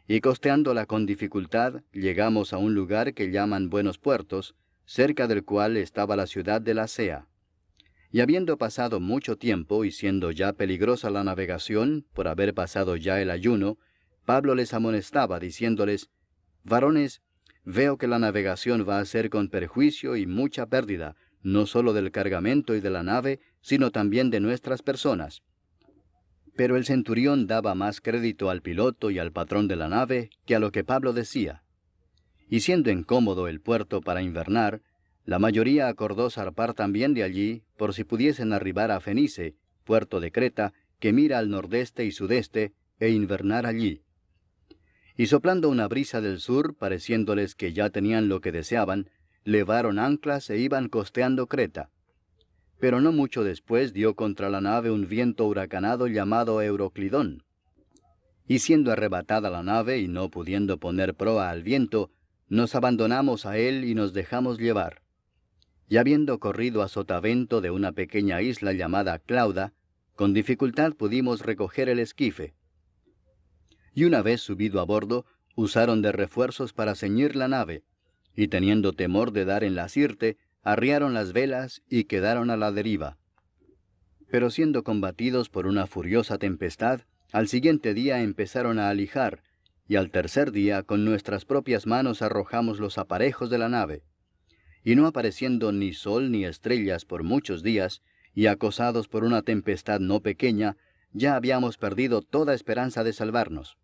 Speaker 1: Y costeándola con dificultad, llegamos a un lugar que llaman Buenos Puertos, cerca del cual estaba la ciudad de Lasea. Y habiendo pasado mucho tiempo, y siendo ya peligrosa la navegación, por haber pasado ya el ayuno, Pablo les amonestaba, diciéndoles: «Varones, veo que la navegación va a ser con perjuicio y mucha pérdida, no solo del cargamento y de la nave, sino también de nuestras personas». Pero el centurión daba más crédito al piloto y al patrón de la nave que a lo que Pablo decía. Y siendo incómodo el puerto para invernar, la mayoría acordó zarpar también de allí, por si pudiesen arribar a Fenice, puerto de Creta, que mira al nordeste y sudeste, e invernar allí. Y soplando una brisa del sur, pareciéndoles que ya tenían lo que deseaban, levaron anclas e iban costeando Creta. Pero no mucho después dio contra la nave un viento huracanado llamado Euroclidón. Y siendo arrebatada la nave y no pudiendo poner proa al viento, nos abandonamos a él y nos dejamos llevar. Y habiendo corrido a sotavento de una pequeña isla llamada Clauda, con dificultad pudimos recoger el esquife. Y una vez subido a bordo, usaron de refuerzos para ceñir la nave, y teniendo temor de dar en la sirte, arriaron las velas y quedaron a la deriva. Pero siendo combatidos por una furiosa tempestad, al siguiente día empezaron a alijar, y al tercer día con nuestras propias manos arrojamos los aparejos de la nave. Y no apareciendo ni sol ni estrellas por muchos días, y acosados por una tempestad no pequeña, ya habíamos perdido toda esperanza de salvarnos.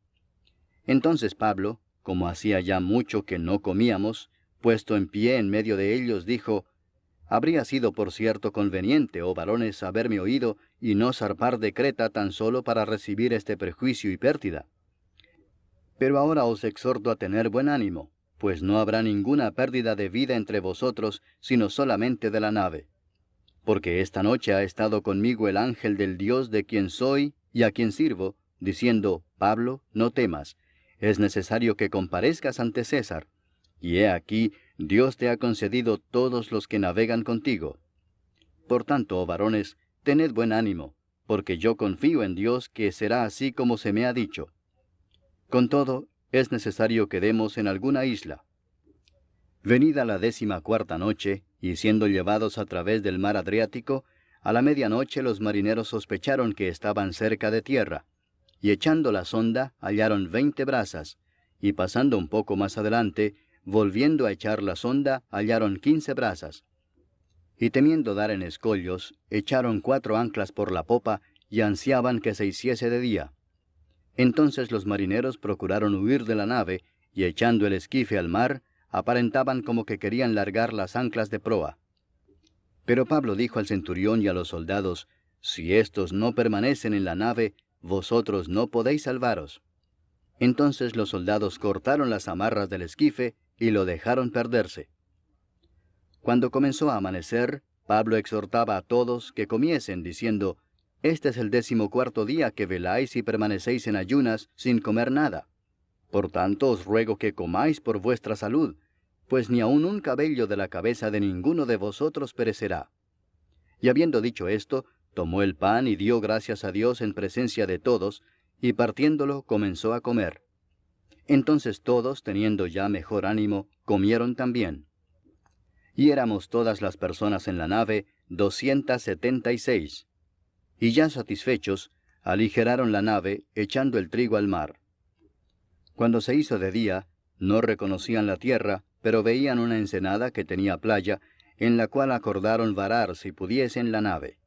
Speaker 1: Entonces Pablo, como hacía ya mucho que no comíamos, puesto en pie en medio de ellos, dijo: «Habría sido por cierto conveniente, oh varones, haberme oído, y no zarpar de Creta tan solo para recibir este perjuicio y pérdida. Pero ahora os exhorto a tener buen ánimo, pues no habrá ninguna pérdida de vida entre vosotros, sino solamente de la nave. Porque esta noche ha estado conmigo el ángel del Dios de quien soy y a quien sirvo, diciendo: Pablo, no temas, es necesario que comparezcas ante César. Y he aquí, Dios te ha concedido todos los que navegan contigo. Por tanto, oh varones, tened buen ánimo, porque yo confío en Dios que será así como se me ha dicho. Con todo, es necesario que demos en alguna isla». Venida la 14ª noche, y siendo llevados a través del mar Adriático, a la medianoche los marineros sospecharon que estaban cerca de tierra, y echando la sonda hallaron 20 brazas, y pasando un poco más adelante, volviendo a echar la sonda, hallaron 15 brazas. Y temiendo dar en escollos, echaron 4 anclas por la popa, y ansiaban que se hiciese de día. Entonces los marineros procuraron huir de la nave, y echando el esquife al mar, aparentaban como que querían largar las anclas de proa. Pero Pablo dijo al centurión y a los soldados: «Si éstos no permanecen en la nave, vosotros no podéis salvaros». Entonces los soldados cortaron las amarras del esquife y lo dejaron perderse. Cuando comenzó a amanecer, Pablo exhortaba a todos que comiesen, diciendo: «Este es el 14º día que veláis y permanecéis en ayunas sin comer nada. Por tanto os ruego que comáis por vuestra salud, pues ni aun un cabello de la cabeza de ninguno de vosotros perecerá». Y habiendo dicho esto, tomó el pan y dio gracias a Dios en presencia de todos, y partiéndolo comenzó a comer. Entonces todos, teniendo ya mejor ánimo, comieron también. Y éramos todas las personas en la nave 276. Y ya satisfechos, aligeraron la nave, echando el trigo al mar. Cuando se hizo de día, no reconocían la tierra, pero veían una ensenada que tenía playa, en la cual acordaron varar si pudiesen la nave.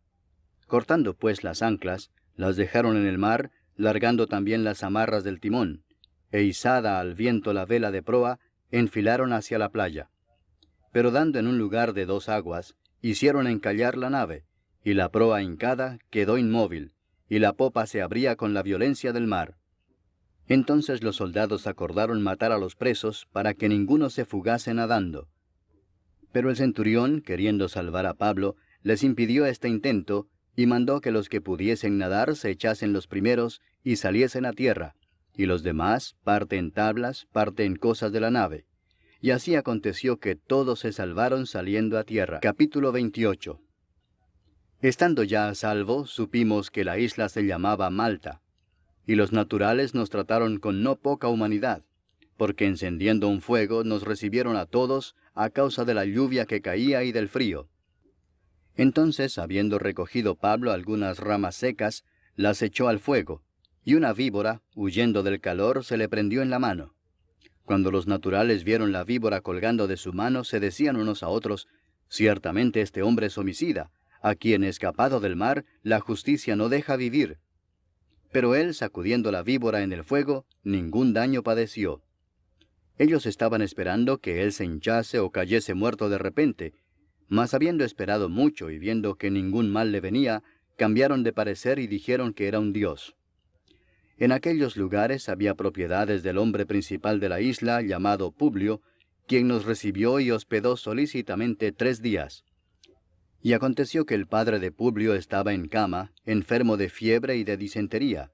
Speaker 1: Cortando pues las anclas, las dejaron en el mar, largando también las amarras del timón, e izada al viento la vela de proa, enfilaron hacia la playa. Pero dando en un lugar de 2 aguas, hicieron encallar la nave, y la proa hincada quedó inmóvil, y la popa se abría con la violencia del mar. Entonces los soldados acordaron matar a los presos para que ninguno se fugase nadando. Pero el centurión, queriendo salvar a Pablo, les impidió este intento, y mandó que los que pudiesen nadar se echasen los primeros y saliesen a tierra, y los demás, parte en tablas, parte en cosas de la nave. Y así aconteció que todos se salvaron saliendo a tierra. Capítulo 28. Estando ya a salvo, supimos que la isla se llamaba Malta. Y los naturales nos trataron con no poca humanidad, porque encendiendo un fuego nos recibieron a todos a causa de la lluvia que caía y del frío. Entonces, habiendo recogido Pablo algunas ramas secas, las echó al fuego, y una víbora, huyendo del calor, se le prendió en la mano. Cuando los naturales vieron la víbora colgando de su mano, se decían unos a otros: «Ciertamente este hombre es homicida, a quien, escapado del mar, la justicia no deja vivir». Pero él, sacudiendo la víbora en el fuego, ningún daño padeció. Ellos estaban esperando que él se hinchase o cayese muerto de repente, mas habiendo esperado mucho y viendo que ningún mal le venía, cambiaron de parecer y dijeron que era un dios. En aquellos lugares había propiedades del hombre principal de la isla, llamado Publio, quien nos recibió y hospedó solícitamente 3 días. Y aconteció que el padre de Publio estaba en cama, enfermo de fiebre y de disentería.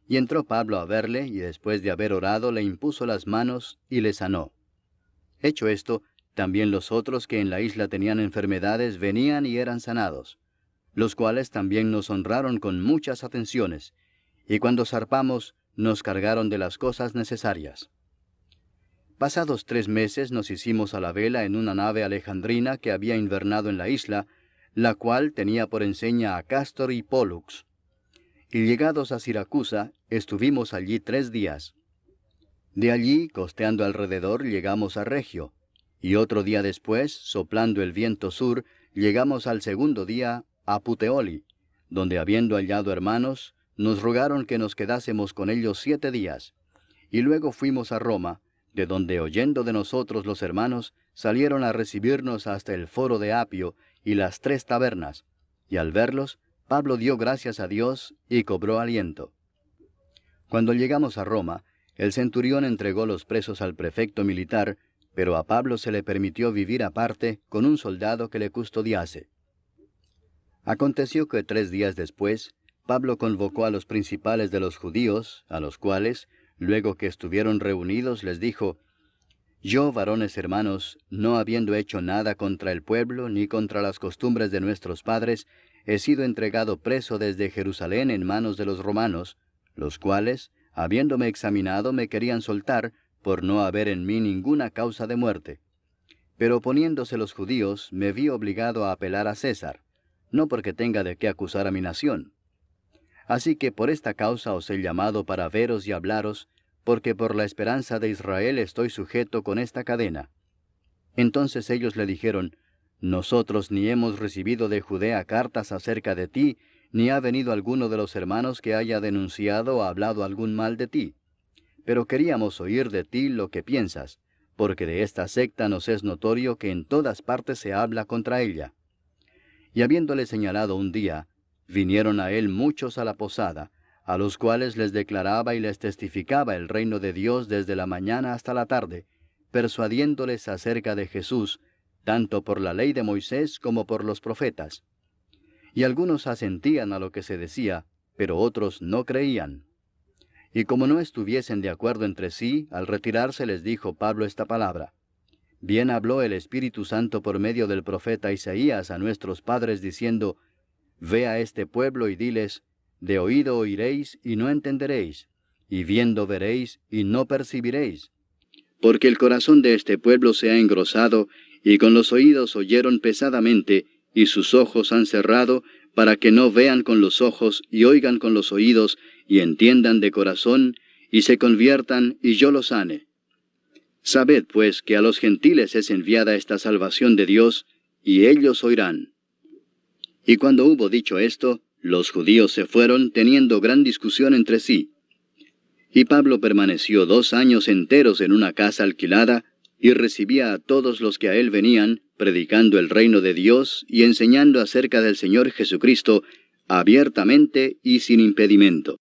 Speaker 1: Y entró Pablo a verle, y después de haber orado le impuso las manos y le sanó. Hecho esto, también los otros que en la isla tenían enfermedades venían y eran sanados, los cuales también nos honraron con muchas atenciones, y cuando zarpamos nos cargaron de las cosas necesarias. Pasados 3 meses nos hicimos a la vela en una nave alejandrina que había invernado en la isla, la cual tenía por enseña a Cástor y Pólux. Y llegados a Siracusa, estuvimos allí 3 días. De allí, costeando alrededor, llegamos a Regio, y otro día después, soplando el viento sur, llegamos al segundo día a Puteoli, donde habiendo hallado hermanos, nos rogaron que nos quedásemos con ellos 7 días. Y luego fuimos a Roma, de donde oyendo de nosotros los hermanos, salieron a recibirnos hasta el foro de Apio y las 3 tabernas, y al verlos, Pablo dio gracias a Dios y cobró aliento. Cuando llegamos a Roma, el centurión entregó los presos al prefecto militar, pero a Pablo se le permitió vivir aparte con un soldado que le custodiase. Aconteció que 3 días después, Pablo convocó a los principales de los judíos, a los cuales, luego que estuvieron reunidos, les dijo: «Yo, varones hermanos, no habiendo hecho nada contra el pueblo, ni contra las costumbres de nuestros padres, he sido entregado preso desde Jerusalén en manos de los romanos, los cuales, habiéndome examinado, me querían soltar, por no haber en mí ninguna causa de muerte. Pero oponiéndose los judíos, me vi obligado a apelar a César, no porque tenga de qué acusar a mi nación. Así que por esta causa os he llamado para veros y hablaros, porque por la esperanza de Israel estoy sujeto con esta cadena». Entonces ellos le dijeron: «Nosotros ni hemos recibido de Judea cartas acerca de ti, ni ha venido alguno de los hermanos que haya denunciado o hablado algún mal de ti. Pero queríamos oír de ti lo que piensas, porque de esta secta nos es notorio que en todas partes se habla contra ella». Y habiéndole señalado un día, vinieron a él muchos a la posada, a los cuales les declaraba y les testificaba el reino de Dios desde la mañana hasta la tarde, persuadiéndoles acerca de Jesús, tanto por la ley de Moisés como por los profetas. Y algunos asentían a lo que se decía, pero otros no creían. Y como no estuviesen de acuerdo entre sí, al retirarse les dijo Pablo esta palabra: «Bien habló el Espíritu Santo por medio del profeta Isaías a nuestros padres, diciendo: Ve a este pueblo y diles: de oído oiréis y no entenderéis, y viendo veréis y no percibiréis. Porque el corazón de este pueblo se ha engrosado, y con los oídos oyeron pesadamente, y sus ojos han cerrado, para que no vean con los ojos y oigan con los oídos, y entiendan de corazón, y se conviertan, y yo los sane. Sabed pues que a los gentiles es enviada esta salvación de Dios, y ellos oirán». Y cuando hubo dicho esto, los judíos se fueron, teniendo gran discusión entre sí. Y Pablo permaneció 2 años enteros en una casa alquilada, y recibía a todos los que a él venían, predicando el reino de Dios y enseñando acerca del Señor Jesucristo, abiertamente y sin impedimento.